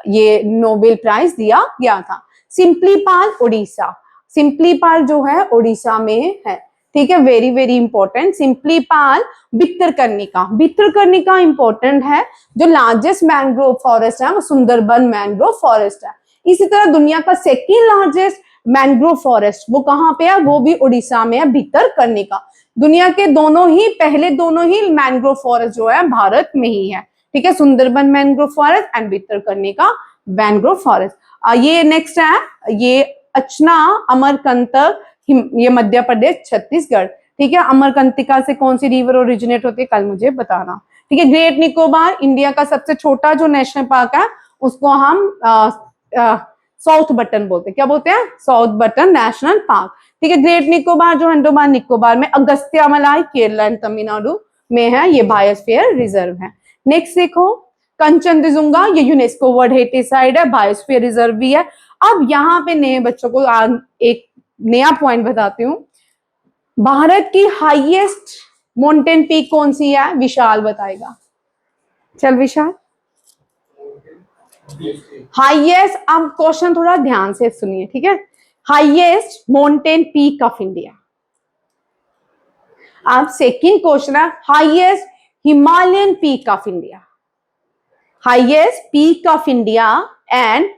Speaker 1: ये नोबेल प्राइज दिया गया था। सिंपली पाल उड़ीसा, सिंपली पाल जो है उड़ीसा में है, ठीक है। Very very important. सिंपली पाल भितरकनिका, भितरकनिका इंपॉर्टेंट है। जो लार्जेस्ट मैंग्रोव फॉरेस्ट है वो सुंदरबन मैंग्रोव फॉरेस्ट है। इसी तरह दुनिया का सेकेंड लार्जेस्ट मैंग्रोव फॉरेस्ट वो कहाँ पे है, वो भी उड़ीसा में है, भितरकनिका। दुनिया के दोनों ही मैंग्रोव फॉरेस्ट जो है भारत में ही है, ठीक है। Sundarban mangrove forest and Bhitarkanika mangrove forest. ये नेक्स्ट है, ये अचना अमरकंटक, ये मध्य प्रदेश छत्तीसगढ़, ठीक है। अमरकंटिका से कौन सी रिवर ओरिजिनेट होती है कल मुझे बताना, ठीक है। ग्रेट निकोबार इंडिया का सबसे छोटा जो नेशनल पार्क है उसको हम साउथ बटन बोलते हैं। क्या बोलते हैं, साउथ बटन नेशनल पार्क, ठीक है। ग्रेट निकोबार जो अंडमान निकोबार में, अगस्त्यामलाई केरला एंड तमिलनाडु में है, ये बायोस्फीयर रिजर्व है। नेक्स्ट देखो कंचनजंगा, ये यूनेस्को वर्ल्ड हेरिटेज साइट है, बायोस्फीयर रिजर्व भी है। अब यहाँ पे नए बच्चों को एक नया पॉइंट बताती हूँ। भारत की हाईएस्ट माउंटेन पीक कौन सी है, विशाल बताएगा। चल विशाल, हाईएस्ट, अब क्वेश्चन थोड़ा ध्यान से सुनिए, ठीक है। Highest mountain peak of India. अब सेकंड क्वेश्चन है highest Himalayan peak of India, highest peak of India and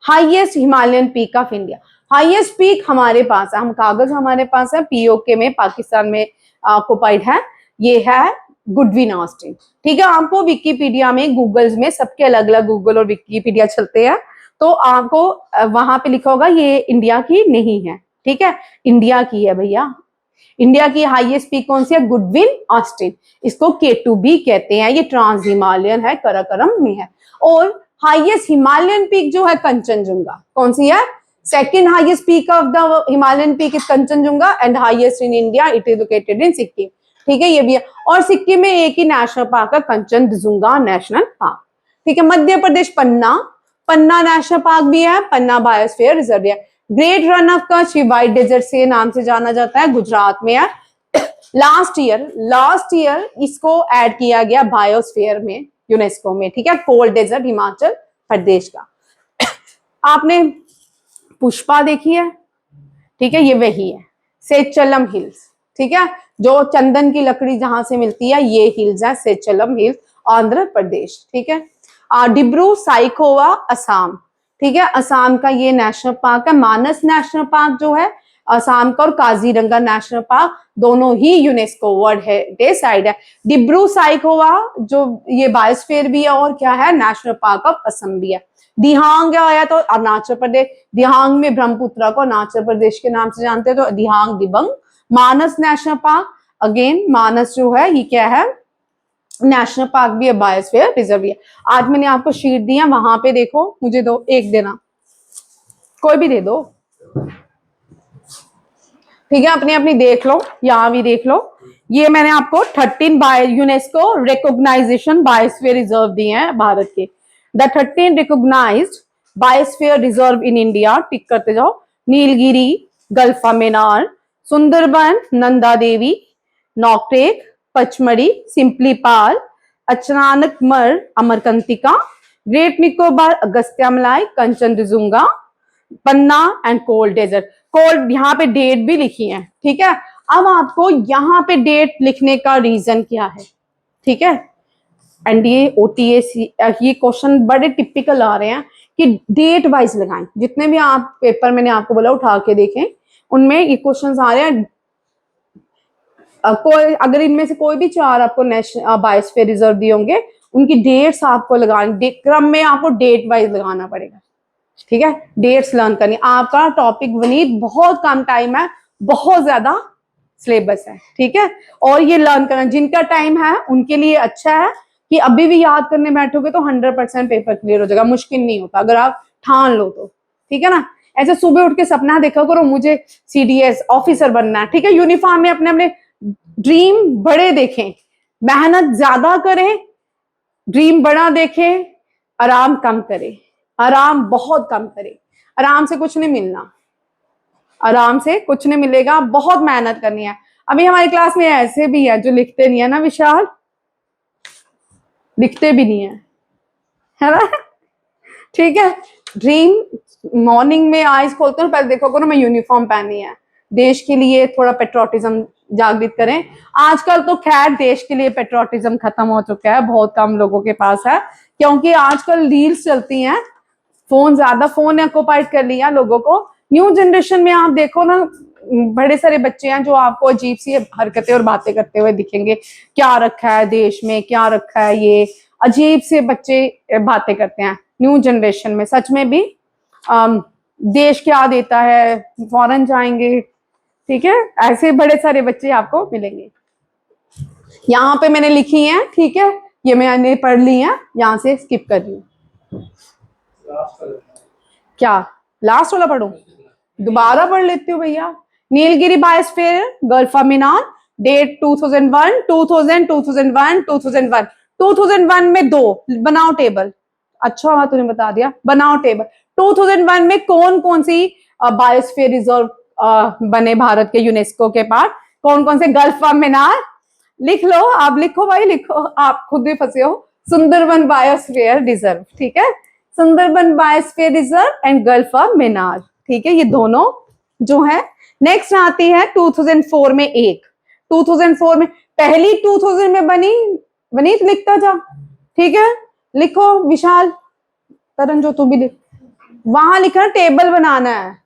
Speaker 1: highest Himalayan peak of India. Highest peak हमारे पास है, हम कागज हमारे पास है, POK में पाकिस्तान में ऑक्युपाइड है, ये है गुडविन ऑस्टिन, ठीक है। आपको विकिपीडिया में गूगल्स में सबके अलग अलग गूगल और विकिपीडिया चलते हैं, तो आपको वहां पे लिखा होगा ये इंडिया की नहीं है, ठीक है। इंडिया की है भैया, इंडिया की हाईएस्ट पीक कौन सी है, गुडविन ऑस्टिन। इसको K2B कहते हैं, ये ट्रांस हिमालयन है, कराकोरम में है। और हाईएस्ट हिमालयन पीक जो है कंचनजंगा, कौन सी है, second highest peak of the Himalayan peak is Kanchenjunga and highest in India, it is located in Sikkim, ठीक है। ये भी है। और सिक्किम में एक ही नेशनल पार्क है, कंचनजंगा नेशनल पार्क, ठीक है। मध्य प्रदेश पन्ना, पन्ना नेशनल पार्क भी है, पन्ना बायोस्फीयर रिजर्व है। Great Rann of Kutch white desert से नाम से जाना जाता है, गुजरात में है। लास्ट ईयर इसको ऐड किया गया बायोस्फीयर में, यूनेस्को में, ठीक है। कोल्ड डेजर्ट हिमाचल प्रदेश का। आपने पुष्पा देखी है, ठीक है, ये वही है, सेचलम हिल्स, ठीक है। जो चंदन की लकड़ी जहां से मिलती है ये हिल्स है, सेचलम हिल्स, आंध्र प्रदेश, ठीक है। डिब्रू साइखोवा असम, ठीक है, असम का ये नेशनल पार्क है। मानस नेशनल पार्क जो है असम का और काजीरंगा नेशनल पार्क दोनों ही यूनेस्को वर्ल्ड हेरिटेज साइट है। डिब्रू साइखोवा जो ये बायोस्फीयर भी है और क्या है, नेशनल पार्क ऑफ असम भी है। दिहांग आया तो अरुणाचल प्रदेश, दिहांग में ब्रह्मपुत्र को अरुणाचल प्रदेश के नाम से जानते हैं, तो दिहांग दिबंग। मानस नेशनल पार्क, अगेन मानस जो है ये क्या है, नेशनल पार्क भी है, बायोस्फीयर रिजर्व भी है। आज मैंने आपको शीट दी है, वहां पे देखो, मुझे दो, एक देना, कोई भी दे दो, ठीक है। अपनी अपनी देख लो, यहाँ भी देख लो। ये मैंने आपको 13 यूनेस्को रिकॉग्नाइजेशन बायोस्फीयर रिजर्व दिए हैं भारत के। The 13 recognised biosphere reserve in India, टिक करते जाओ। Nilgiri, gulf of Mannar, Sundarban, Nanda Devi, Nokrek, Pachmarhi, Simlipal, Achanakmar, Amarkantak, great Nicobar, Agasthyamalai, Kanchenjunga, Panna and cold desert. Cold यहाँ पे डेट भी लिखी है, ठीक है। अब आपको यहाँ पे डेट लिखने का रीजन क्या है, ठीक है। एंड ये ओटीएस, ये क्वेश्चन बड़े टिपिकल आ रहे हैं कि डेट वाइज लगाएं। जितने भी आप पेपर मैंने आपको बोला उठा के देखें, उनमें ये क्वेश्चन आ रहे हैं। कोई अगर इनमें से कोई भी चार आपको नेशनल बायोस्फीयर रिजर्व दिए होंगे, उनकी डेट्स आपको लगानी, क्रम में आपको डेट वाइज लगाना पड़ेगा, ठीक है। डेट्स लर्न करनी। आपका टॉपिक वनीत बहुत कम टाइम है, बहुत ज्यादा सिलेबस है, ठीक है। और ये लर्न करना, जिनका टाइम है उनके लिए अच्छा है कि अभी भी याद करने बैठोगे तो 100% पेपर क्लियर हो जाएगा। मुश्किल नहीं होता अगर आप ठान लो तो, ठीक है ना। ऐसे सुबह उठ के सपना देखा करो मुझे सीडीएस ऑफिसर बनना है, ठीक है। यूनिफॉर्म में अपने अपने ड्रीम बड़े देखें, मेहनत ज्यादा करें, ड्रीम बड़ा देखें, आराम कम करें, आराम बहुत कम करें। आराम से कुछ नहीं मिलना, आराम से कुछ नहीं मिलेगा, बहुत मेहनत करनी है। अभी हमारी क्लास में ऐसे भी है जो लिखते नहीं है ना विशाल, लिखते भी नहीं है ना, ठीक है। ड्रीम मॉर्निंग में आइज खोलते हैं, पहले देखो करो मैं यूनिफॉर्म पहनी है, देश के लिए थोड़ा पेट्रोटिज्म जागृत करें। आजकल तो खैर देश के लिए पेट्रोटिज्म खत्म हो चुका है, बहुत कम लोगों के पास है, क्योंकि आजकल रील्स चलती हैं, फोन ने ऑक्युपाइड कर लिया लोगों को। न्यू जनरेशन में आप देखो ना, बड़े सारे बच्चे हैं जो आपको अजीब सी हरकतें और बातें करते हुए दिखेंगे। क्या रखा है देश में, क्या रखा है, ये अजीब से बच्चे बातें करते हैं न्यू जनरेशन में। सच में भी देश क्या देता है, फॉरेन जाएंगे, ठीक है। ऐसे बड़े सारे बच्चे आपको मिलेंगे। यहाँ पे मैंने लिखी है, ठीक है, ये मैंने पढ़ ली है, यहाँ से स्किप कर रही हूँ। क्या लास्ट वाला पढ़ू, दोबारा पढ़ लेती हूँ भैया। नीलगिरी बायोस्फीयर, गल्फा मीनार, डेट 2001, 2000, 2001, 2001, 2001 में दो बनाओ टेबल। अच्छा हुआ तूने बता दिया, बनाओ टेबल। 2001 में कौन कौन सी बायोस्फीयर रिजर्व बने भारत के यूनेस्को के पास, कौन कौन से। गल्फा मीनार लिख लो, आप लिखो भाई लिखो, आप खुद भी फंसे हो। सुंदरबन बायोस्फीयर रिजर्व, ठीक है, Sundarban biosphere reserve and gulf of Mannar, ठीक है, ये दोनों जो है। नेक्स्ट आती है 2004 में एक, 2004 में पहली 2000 में बनी लिखता जा, ठीक है। लिखो विशाल, तरन जो तू भी लिख, वहां लिखना टेबल बनाना है।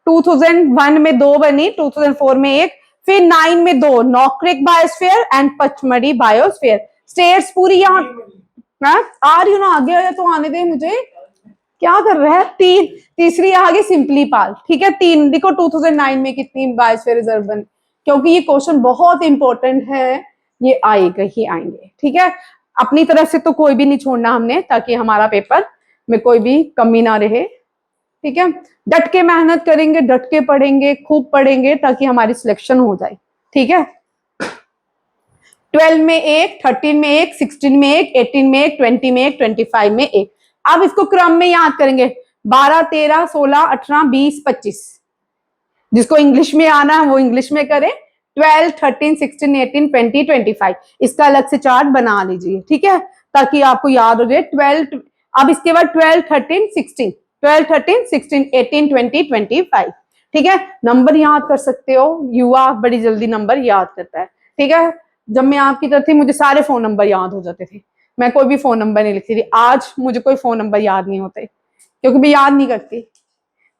Speaker 1: 2001 में दो बनी, 2004 में एक, फिर 9 में दो, Nokrek biosphere and Pachmarhi biosphere. States पूरी यहाँ आ रही हूँ ना, आगे आया तो आने दे मुझे, क्या कर रहा है। तीसरी आगे सिंपली पाल, ठीक है। तीन देखो 2009 में कितनी बायोस्फीयर रिजर्व बनी, क्योंकि ये क्वेश्चन बहुत इंपॉर्टेंट है, ये आएगा ही आएंगे, ठीक है। अपनी तरफ से तो कोई भी नहीं छोड़ना हमने, ताकि हमारा पेपर में कोई भी कमी ना रहे, ठीक है। डट के मेहनत करेंगे, डट के पढ़ेंगे, खूब पढ़ेंगे, ताकि हमारी सिलेक्शन हो जाए, ठीक है। 12 में एक, 13 में एक, 16 में एक, 18 में एक, 20 में एक, 25 में एक। अब इसको क्रम में याद करेंगे, 12, 13, 16, 18, 20, 25। जिसको इंग्लिश में आना है वो इंग्लिश में करें। 12, 13, 16, 18, 20, 25 इसका अलग से चार्ट बना लीजिए, ठीक है, ताकि आपको याद हो जाए। 12, अब इसके बाद 12, 13, 16, 12, 13, 16, 18, 20, 25, ठीक है। नंबर याद कर सकते हो, युवा बड़ी जल्दी नंबर याद करता है, ठीक है। जब मैं आपकी तरफ थी मुझे सारे फोन नंबर याद हो जाते थे, मैं कोई भी फोन नंबर नहीं लिखती थी। आज मुझे कोई फोन नंबर याद नहीं होते, क्योंकि मैं याद नहीं करती,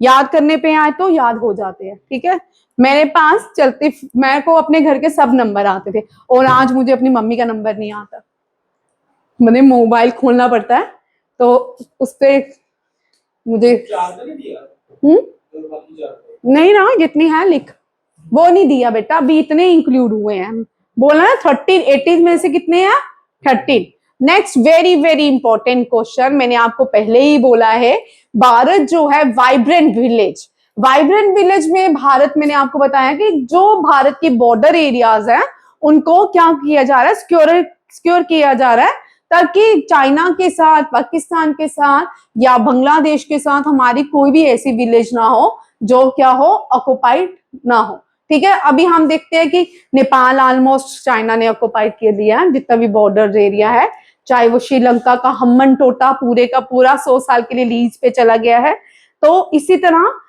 Speaker 1: याद करने पे आए तो याद हो जाते हैं, ठीक है। मेरे पास चलते, मेरे को अपने घर के सब नंबर आते थे, और आज मुझे अपनी मम्मी का नंबर नहीं आता, मुझे मोबाइल खोलना पड़ता है, तो उस पर मुझे नहीं ना, जितनी है लिख, वो नहीं दिया बेटा, अभी इतने इंक्लूड हुए हैं, बोला ना 13, 18 में से कितने हैं, 13। Next very very important question, मैंने आपको पहले ही बोला है, भारत जो है वाइब्रेंट विलेज, वाइब्रेंट विलेज में भारत, मैंने आपको बताया कि जो भारत के बॉर्डर एरियाज हैं उनको क्या किया जा रहा है, सिक्योर किया जा रहा है, ताकि चाइना के साथ, पाकिस्तान के साथ या बांग्लादेश के साथ हमारी कोई भी ऐसी विलेज ना हो जो क्या हो, ऑक्युपाइड ना हो। ठीक है, अभी हम देखते हैं कि नेपाल ऑलमोस्ट चाइना ने ऑक्युपाइड कर लिया है, जितना भी बॉर्डर एरिया है, चाहे वो श्रीलंका का हम्मन टोटा पूरे का पूरा 100 साल के लिए लीज पे चला गया है। तो इसी तरह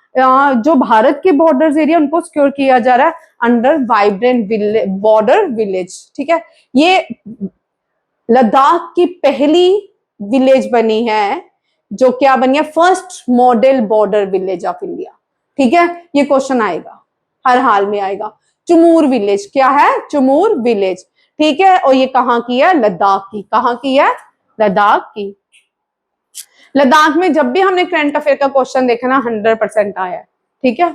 Speaker 1: जो भारत के बॉर्डर एरिया उनको सिक्योर किया जा रहा है अंडर वाइब्रेंट बॉर्डर विलेज। ठीक है, ये लद्दाख की पहली विलेज बनी है जो क्या बनी है, first model border village of India. ठीक है, ये क्वेश्चन आएगा, हर हाल में आएगा। चुमूर विलेज क्या है, चुमूर विलेज। ठीक है, और ये कहाँ की है, लद्दाख की। कहाँ की है, लद्दाख की। लद्दाख में जब भी हमने करंट अफेयर का क्वेश्चन देखा ना 100% आया है। ठीक है,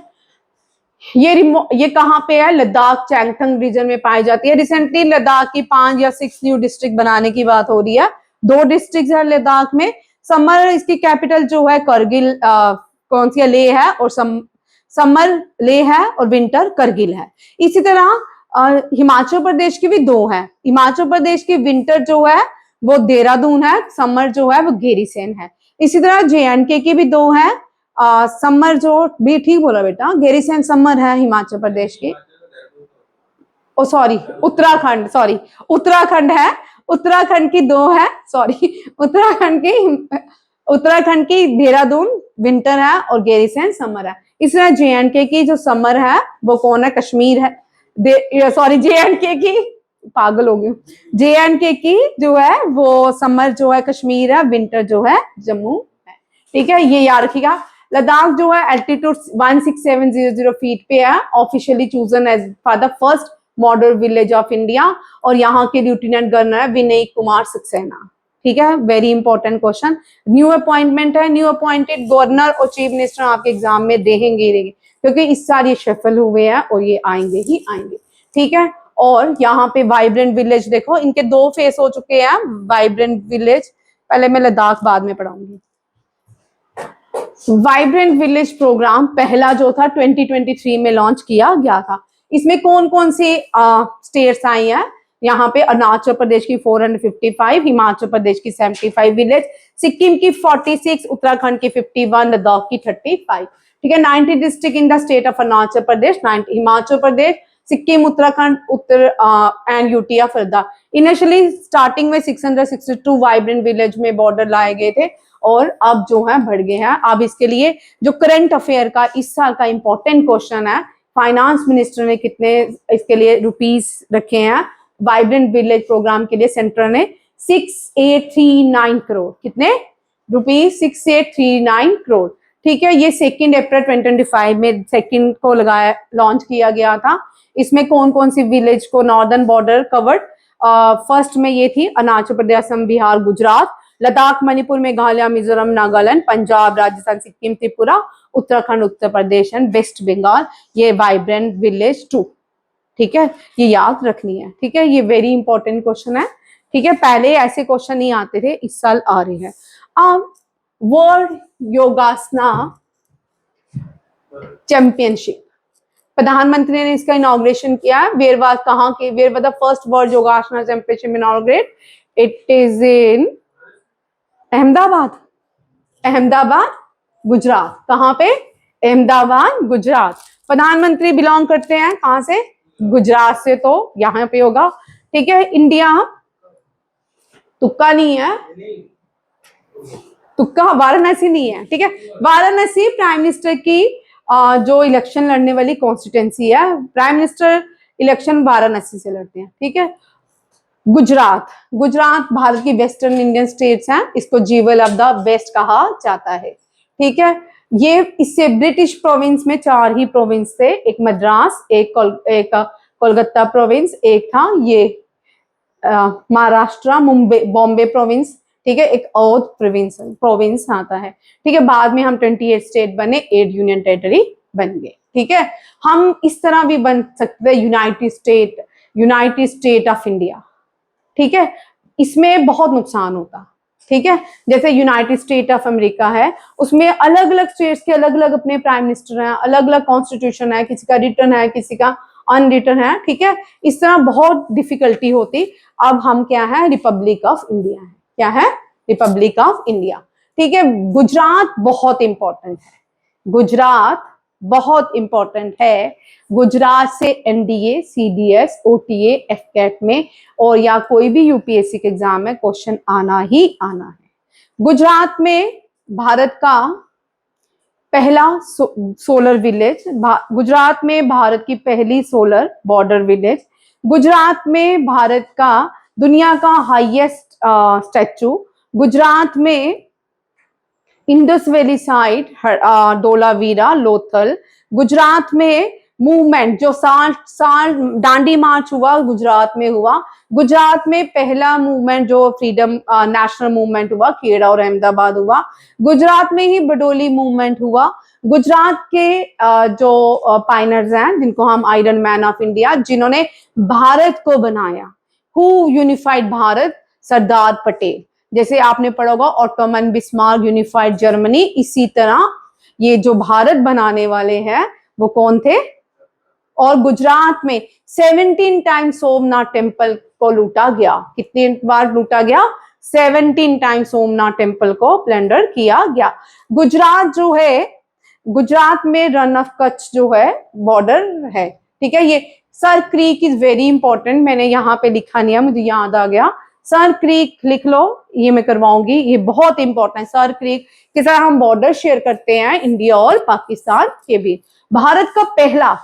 Speaker 1: ये कहाँ पे है, लद्दाख चैंगथंग रीजन में पाई जाती है। रिसेंटली लद्दाख की 5 या 6 न्यू डिस्ट्रिक्ट बनाने की बात हो रही है। 2 डिस्ट्रिक्ट है लद्दाख में। समर इसकी कैपिटल जो है करगिल, कौन सी लेह है, और समर लेह है और विंटर करगिल है। इसी तरह हिमाचल प्रदेश की भी 2 है। हिमाचल प्रदेश की विंटर जो है वो देहरादून है, समर जो है वो गेरीसेन है। इसी तरह JNK की भी 2 है। समर जो भी ठीक बोला बेटा, गेरीसेन समर है हिमाचल प्रदेश की। ओ सॉरी, उत्तराखंड, सॉरी उत्तराखंड है, उत्तराखंड की 2 है, सॉरी उत्तराखंड की देहरादून विंटर है और गेरीसेन समर है। इस तरह JNK की जो समर है वो कौन है, कश्मीर है। सॉरी JNK की, पागल हो गई, JNK की जो है वो समर जो है कश्मीर है, विंटर जो है जम्मू है। ठीक है, ये याद रखिएगा। लद्दाख जो है एल्टीट्यूड 16700 फीट पे है, officially chosen as for the first model village of India. और यहाँ के लेफ्टिनेंट गवर्नर है विनय कुमार सक्सेना। ठीक है, very important question. New appointment है, न्यू अपॉइंटेड गवर्नर और चीफ मिनिस्टर आपके एग्जाम में देंगे, क्योंकि इस साल ये शफल हुए हैं और ये आएंगे ही आएंगे। ठीक है, और यहाँ पे वाइब्रेंट विलेज देखो, इनके 2 फेस हो चुके हैं वाइब्रेंट विलेज। पहले मैं लद्दाख बाद में पढ़ाऊंगी। वाइब्रेंट विलेज प्रोग्राम पहला जो था 2023 में लॉन्च किया गया था। इसमें कौन कौन से स्टेट्स आई हैं, यहाँ पे अरुणाचल प्रदेश की 455, हिमाचल प्रदेश की 75 विलेज, सिक्किम की 46, उत्तराखंड की 51, लद्दाख की 35। ठीक है, 90 district in the state of Arunachal Pradesh, 90 Himachal Pradesh, Sikkim, Uttarakhand, Uttar and UT of Ladakh. Initially starting में 662 वाइब्रेंट विलेज में बॉर्डर लाए गए थे और अब जो है बढ़ गए हैं। अब इसके लिए जो करंट अफेयर का इस साल का इंपॉर्टेंट क्वेश्चन है, फाइनेंस मिनिस्टर ने कितने इसके लिए रुपीस रखे हैं वाइब्रेंट विलेज प्रोग्राम के लिए, सेंटर ने 6839 करोड़। कितने रुपीस, 6839 करोड़। ठीक है, ये 2 अप्रैल 2025 में सेकंड को लगाया, लॉन्च किया गया था। इसमें कौन कौन सी विलेज को नॉर्दर्न बॉर्डर कवर्ड, फर्स्ट में ये थी अरुणाचल प्रदेश, असम, बिहार, गुजरात, लद्दाख, मणिपुर, मेघालय, मिजोरम, नागालैंड, पंजाब, राजस्थान, सिक्किम, त्रिपुरा, उत्तराखंड, उत्तर प्रदेश एंड वेस्ट बंगाल। ये वाइब्रेंट विलेज 2। ठीक है, ये याद रखनी है। ठीक है, ये वेरी इंपॉर्टेंट क्वेश्चन है। ठीक है, पहले ऐसे क्वेश्चन नहीं आते थे, इस साल आ रहे हैं। अब वर्ल्ड योगासना चैंपियनशिप, प्रधानमंत्री ने इसका इनॉग्रेशन किया। वेयर वाज, कहाँ के, where was the first world yogasana championship inaugurate, it is in Ahmedabad, Ahmedabad Gujarat. कहाँ पे, अहमदाबाद गुजरात। प्रधानमंत्री बिलोंग करते हैं कहाँ से, गुजरात से, तो यहाँ पे होगा। ठीक है, इंडिया, तुक्का नहीं है, तुक्का वाराणसी नहीं है। ठीक है, वाराणसी प्राइम मिनिस्टर की जो इलेक्शन लड़ने वाली कॉन्स्टिट्यूंसी है, प्राइम मिनिस्टर इलेक्शन वाराणसी से लड़ते हैं। ठीक है, गुजरात, गुजरात भारत की वेस्टर्न इंडियन स्टेट्स हैं, इसको जीवल ऑफ द वेस्ट कहा जाता है। ठीक है, ये इससे ब्रिटिश प्रोविंस में 4 ही प्रोविंस थे, एक मद्रास, एक कोलकाता प्रोविंस, एक था ये महाराष्ट्र, मुंबई, बॉम्बे प्रोविंस। ठीक है, एक और प्रोविंस आता है। ठीक है, बाद में हम 28 स्टेट बने, 8 यूनियन टेरिटरी बन गए। ठीक है, हम इस तरह भी बन सकते हैं यूनाइटेड स्टेट ऑफ इंडिया। ठीक है, इसमें बहुत नुकसान होता। ठीक है, जैसे यूनाइटेड स्टेट ऑफ अमेरिका है, उसमें अलग अलग स्टेट्स के अलग अलग अपने प्राइम मिनिस्टर हैं, अलग अलग कॉन्स्टिट्यूशन है, किसी का रिटर्न है, किसी का अनरिटर्न है। ठीक है, इस तरह बहुत डिफिकल्टी होती। अब हम क्या है, रिपब्लिक ऑफ इंडिया है। क्या है, रिपब्लिक ऑफ इंडिया। ठीक है, गुजरात बहुत इंपॉर्टेंट है। गुजरात बहुत इंपॉर्टेंट है। गुजरात से एनडीए, सीडीएस, ओटीए, एफकेट में और या कोई भी यूपीएससी के एग्जाम में क्वेश्चन आना ही आना है। गुजरात में भारत का पहला सोलर विलेज, गुजरात में भारत की पहली सोलर बॉर्डर विलेज, गुजरात में भारत का दुनिया का हाईएस्ट स्टैचू, गुजरात में Indus valley side, Dholavira, Lothal, Gujarat में मूवमेंट जो साल साल दांडी मार्च हुआ गुजरात में हुआ, गुजरात में पहला मूवमेंट जो फ्रीडम नेशनल मूवमेंट हुआ खेड़ा और अहमदाबाद हुआ, गुजरात में ही बडोली मूवमेंट हुआ, गुजरात के जो पाइनर्स हैं जिनको हम आयरन मैन ऑफ इंडिया, जिन्होंने भारत को बनाया, हु यूनिफाइड भारत, सरदार पटेल। जैसे आपने पढ़ा होगा ऑटोमन, बिस्मार्क, यूनिफाइड जर्मनी, इसी तरह ये जो भारत बनाने वाले हैं वो कौन थे। और गुजरात में 17 टाइम्स सोमनाथ टेम्पल को लूटा गया। कितनी बार लूटा गया? 17 टाइम्स सोमनाथ टेम्पल को प्लंडर किया गया। गुजरात जो है, गुजरात में रन ऑफ कच्छ जो है बॉर्डर है, ठीक है। ये sir creek is very important, मैंने यहाँ पे लिखा नहीं है, मुझे याद आ गया। सर क्रीक लिख लो, ये मैं करवाऊंगी, ये बहुत इंपॉर्टेंट है। सर क्रीक के साथ हम बॉर्डर शेयर करते हैं इंडिया और पाकिस्तान के बीच। भारत का पहला,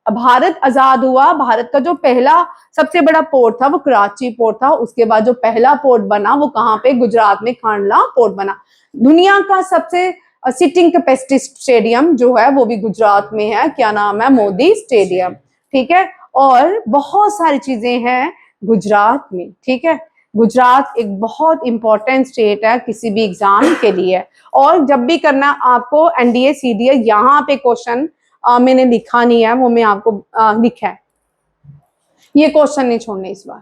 Speaker 1: भारत आजाद हुआ, भारत का जो पहला सबसे बड़ा पोर्ट था वो कराची पोर्ट था। उसके बाद जो पहला पोर्ट बना वो कहाँ पे? गुजरात में खांडला पोर्ट बना। दुनिया का सबसे सिटिंग कैपेसिटी स्टेडियम जो है वो भी गुजरात में है, क्या नाम है? मोदी स्टेडियम, ठीक है। और बहुत सारी चीजें हैं गुजरात में, ठीक है। गुजरात एक बहुत इंपॉर्टेंट स्टेट है किसी भी एग्जाम के लिए। और जब भी करना आपको एनडीए सीडीए, यहाँ पे क्वेश्चन मैंने लिखा नहीं है, वो मैं आपको लिखा है, ये क्वेश्चन नहीं छोड़ने इस बार,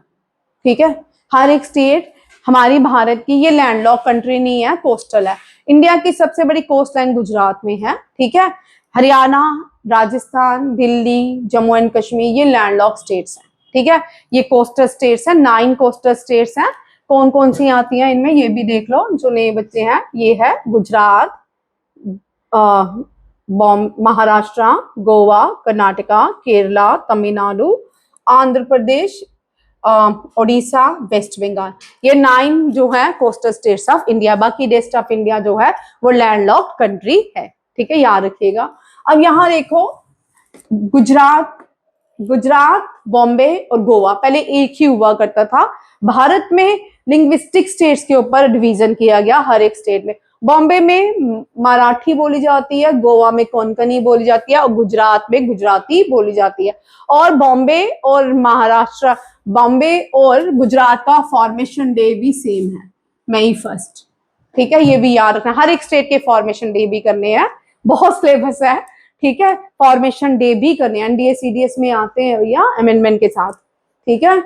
Speaker 1: ठीक है। हर एक स्टेट, हमारी भारत की ये लैंडलॉक कंट्री नहीं है, कोस्टल है। इंडिया की सबसे बड़ी कोस्ट लाइन गुजरात में है, ठीक है। हरियाणा, राजस्थान, दिल्ली, जम्मू एंड कश्मीर ये लैंडलॉक स्टेट्स हैं, ठीक है। ये कोस्टल स्टेट्स हैं, 9 कोस्टल स्टेट्स हैं। कौन कौन सी आती हैं इनमें, ये भी देख लो जो नए बच्चे हैं। ये है गुजरात, महाराष्ट्र, गोवा, कर्नाटका, केरला, तमिलनाडु, आंध्र प्रदेश, ओडिशा, वेस्ट बंगाल। ये 9 जो है कोस्टल स्टेट्स ऑफ इंडिया। बाकी रेस्ट ऑफ इंडिया जो है वो लैंडलॉक्ड कंट्री है, ठीक है, याद रखिएगा। अब यहाँ देखो, गुजरात, गुजरात, बॉम्बे और गोवा पहले एक ही हुआ करता था। भारत में लिंग्विस्टिक स्टेट्स के ऊपर डिवीजन किया गया, हर एक स्टेट में। बॉम्बे में मराठी बोली जाती है, गोवा में कोंकणी बोली जाती है और गुजरात में गुजराती बोली जाती है। और बॉम्बे और महाराष्ट्र, बॉम्बे और गुजरात का फॉर्मेशन डे भी सेम है, मई 1, ठीक है। ये भी याद रखना, हर एक स्टेट के फॉर्मेशन डे भी करने हैं, बहुत सिलेबस है, ठीक है। फॉर्मेशन डे भी करने, एनडीए सीडीएस में आते हैं भैया अमेंडमेंट के साथ, ठीक है।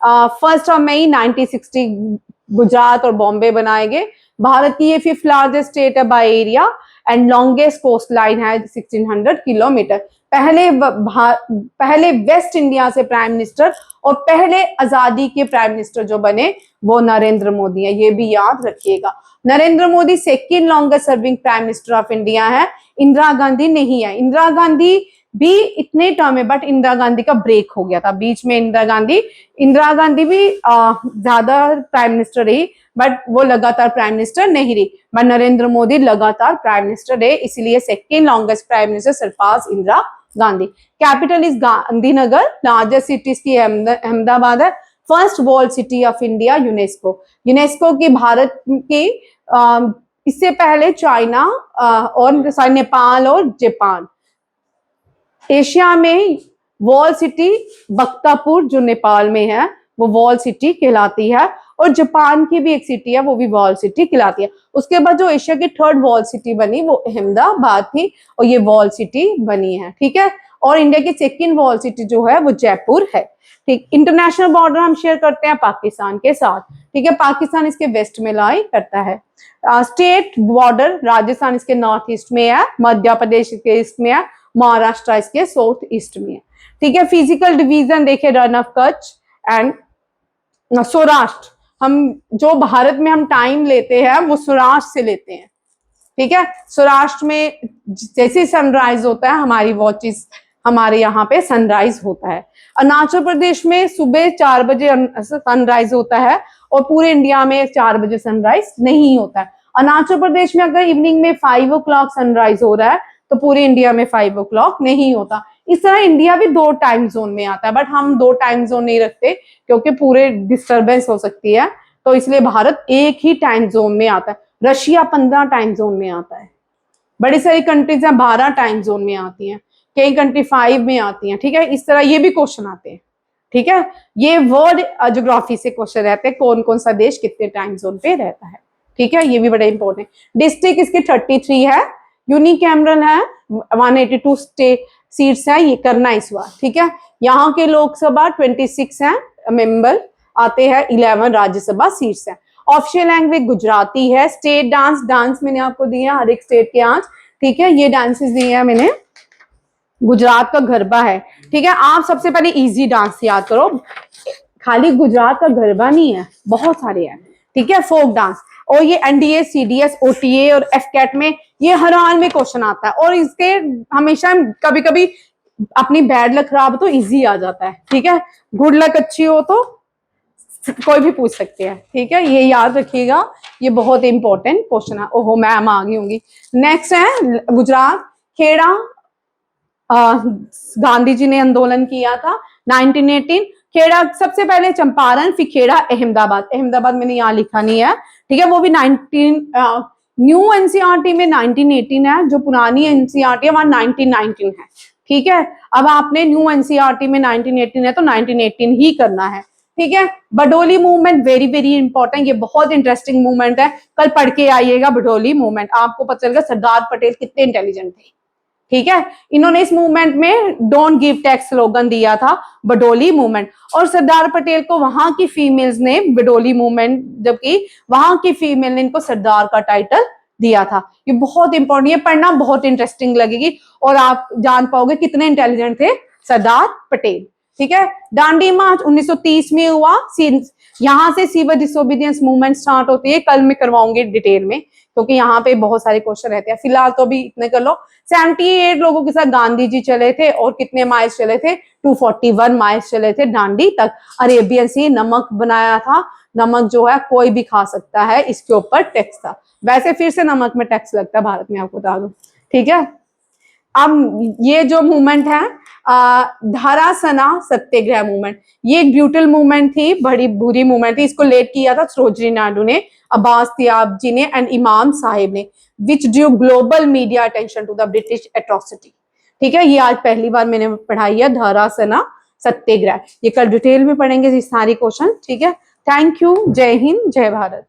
Speaker 1: 1 मई 1960 गुजरात और बॉम्बे बनाए गए। भारत की ये 5th लार्जेस्ट स्टेट है by area and longest coast line है 1600 किलोमीटर। पहले वेस्ट इंडिया से प्राइम मिनिस्टर और पहले आजादी के प्राइम मिनिस्टर जो बने वो नरेंद्र मोदी है, ये भी याद रखिएगा। Narendra Modi 2nd longest serving prime minister of India है, इंदिरा गांधी नहीं है। इंदिरा गांधी भी इतने टर्म है, बट इंदिरा गांधी का ब्रेक हो गया था बीच में। इंदिरा गांधी भी ज्यादा प्राइम मिनिस्टर रही, बट वो लगातार प्राइम मिनिस्टर नहीं रही। बट नरेंद्र मोदी लगातार प्राइम मिनिस्टर रहे, इसीलिए 2nd longest prime minister surpass Indira Gandhi. Capital is Gandhinagar, largest cities की अहमदाबाद है। First world city of India, UNESCO की भारत की इससे पहले चाइना और नेपाल और जापान। एशिया में वॉल सिटी बख्तापुर जो नेपाल में है वो वॉल सिटी कहलाती है, और जापान की भी एक सिटी है वो भी वॉल सिटी कहलाती है। उसके बाद जो एशिया की 3rd वॉल सिटी बनी वो अहमदाबाद थी और ये वॉल सिटी बनी है, ठीक है। और इंडिया की 2nd वॉल सिटी जो है वो जयपुर है, ठीक। इंटरनेशनल बॉर्डर हम शेयर करते हैं पाकिस्तान के साथ, ठीक है। पाकिस्तान इसके वेस्ट में लाई करता है। स्टेट बॉर्डर, राजस्थान इसके नॉर्थ ईस्ट में है, मध्य प्रदेश इसके ईस्ट में है, महाराष्ट्र इसके साउथ ईस्ट में है, ठीक है। फिजिकल डिवीजन देखिए, run of Kutch and Saurashtra. हम जो भारत में हम टाइम लेते हैं वो सौराष्ट्र से लेते हैं, ठीक है। सौराष्ट्र में जैसे सनराइज होता है, हमारी वॉचिस, हमारे यहाँ पे सनराइज होता है। अरुणाचल प्रदेश में सुबह 4 बजे सनराइज होता है और पूरे इंडिया में 4 बजे सनराइज नहीं होता है। अरुणाचल प्रदेश में अगर इवनिंग में 5 o'clock सनराइज हो रहा है तो पूरे इंडिया में 5 o'clock नहीं होता। इस तरह इंडिया भी 2 टाइम जोन में आता है, बट हम 2 टाइम जोन नहीं रखते क्योंकि पूरे डिस्टरबेंस हो सकती है, तो इसलिए भारत एक ही टाइम जोन में आता है। रशिया 15 टाइम जोन में आता है। बड़ी सारी कंट्रीज हैं 12 टाइम जोन में आती हैं, कई कंट्री 5 में आती हैं। ठीक है, इस तरह ये भी क्वेश्चन आते हैं। ठीक है, ये वर्ल्ड ज्योग्राफी से क्वेश्चन रहते हैं, कौन कौन सा देश कितने टाइम जोन पे रहता है। ठीक है, ये भी बड़ा इंपॉर्टेंट। डिस्ट्रिक्ट इसके 33 है, यूनिकैमरल है, 182 स्टेट सीट्स है, ये करना इस बार। ठीक है, यहाँ के लोकसभा 26 है मेंबर आते हैं, 11 राज्यसभा सीट्स है। ऑफिशियल लैंग्वेज गुजराती है। स्टेट डांस, डांस मैंने आपको दिया हर एक स्टेट के आज। ठीक है, ये डांसेस दिए हैं मैंने। गुजरात का गरबा है। ठीक है, आप सबसे पहले इजी डांस याद करो, खाली गुजरात का गरबा नहीं है, बहुत सारे हैं। ठीक है, फोक डांस। और ये एनडीए, सीडीएस, ओटीए और एफकेट में ये हर हाल में क्वेश्चन आता है, और इसके हमेशा कभी कभी अपनी बैड लक खराब हो तो इजी आ जाता है। ठीक है, गुड लक अच्छी हो तो कोई भी पूछ सकते हैं। ठीक है, ये याद रखिएगा, ये बहुत इंपॉर्टेंट क्वेश्चन है। ओहो, मैम आ गई होंगी। नेक्स्ट है गुजरात, खेड़ा, गांधी जी ने आंदोलन किया था 1918। खेड़ा सबसे पहले चंपारण, फिर खेड़ा, अहमदाबाद। अहमदाबाद मैंने यहाँ लिखा नहीं है। ठीक है, वो भी 19 न्यू एनसीईआरटी में 1918 है, जो पुरानी एनसीईआरटी है वहां 1919 है। ठीक है, अब आपने न्यू एनसीईआरटी में 1918 है तो 1918 ही करना है। ठीक है, Badoli movement very very important, ये बहुत इंटरेस्टिंग मूवमेंट है, कल पढ़ के आइएगा बडोली मूवमेंट, आपको पता चलेगा सरदार पटेल कितने इंटेलिजेंट थे। ठीक है, इन्होंने इस मूवमेंट में डोंट गिव टैक्स स्लोगन दिया था, बडोली मूवमेंट। और सरदार पटेल को वहां की फीमेल्स ने बडोली मूवमेंट, जबकि वहां की फीमेल ने इनको सरदार का टाइटल दिया था। ये बहुत इंपॉर्टेंट, ये पढ़ना बहुत इंटरेस्टिंग लगेगी और आप जान पाओगे कितने इंटेलिजेंट थे सरदार पटेल। ठीक है, दांडी मार्च 1930 में हुआ। यहाँ से सिविल डिसोबीडियंस मूवमेंट स्टार्ट होती है, कल मैं करवाऊंगी डिटेल में क्योंकि यहाँ पे बहुत सारे क्वेश्चन रहते हैं। फिलहाल तो अभी इतने कर लो। 78 लोगों के साथ गांधी जी चले थे और कितने माइल्स चले थे, 241 माइल्स चले थे दांडी तक। अरेबियन सी नमक बनाया था, नमक जो है कोई भी खा सकता है, इसके ऊपर टैक्स था। वैसे फिर से नमक में टैक्स लगता है भारत में, आपको बता दूं। ठीक है, अब ये जो मूवमेंट है धारासना सत्याग्रह मूवमेंट, ये एक ब्रूटल मूवमेंट थी, बड़ी बुरी मूवमेंट थी। इसको लेड किया था सरोजिनी नायडू ने, अब्बास तियाब जी ने एंड इमाम साहिब ने, which drew global media attention to the British atrocity. ठीक है, ये आज पहली बार मैंने पढ़ाई है धारासना सत्याग्रह, ये कल डिटेल में पढ़ेंगे ये सारी क्वेश्चन। ठीक है, थैंक यू, जय हिंद, जय भारत।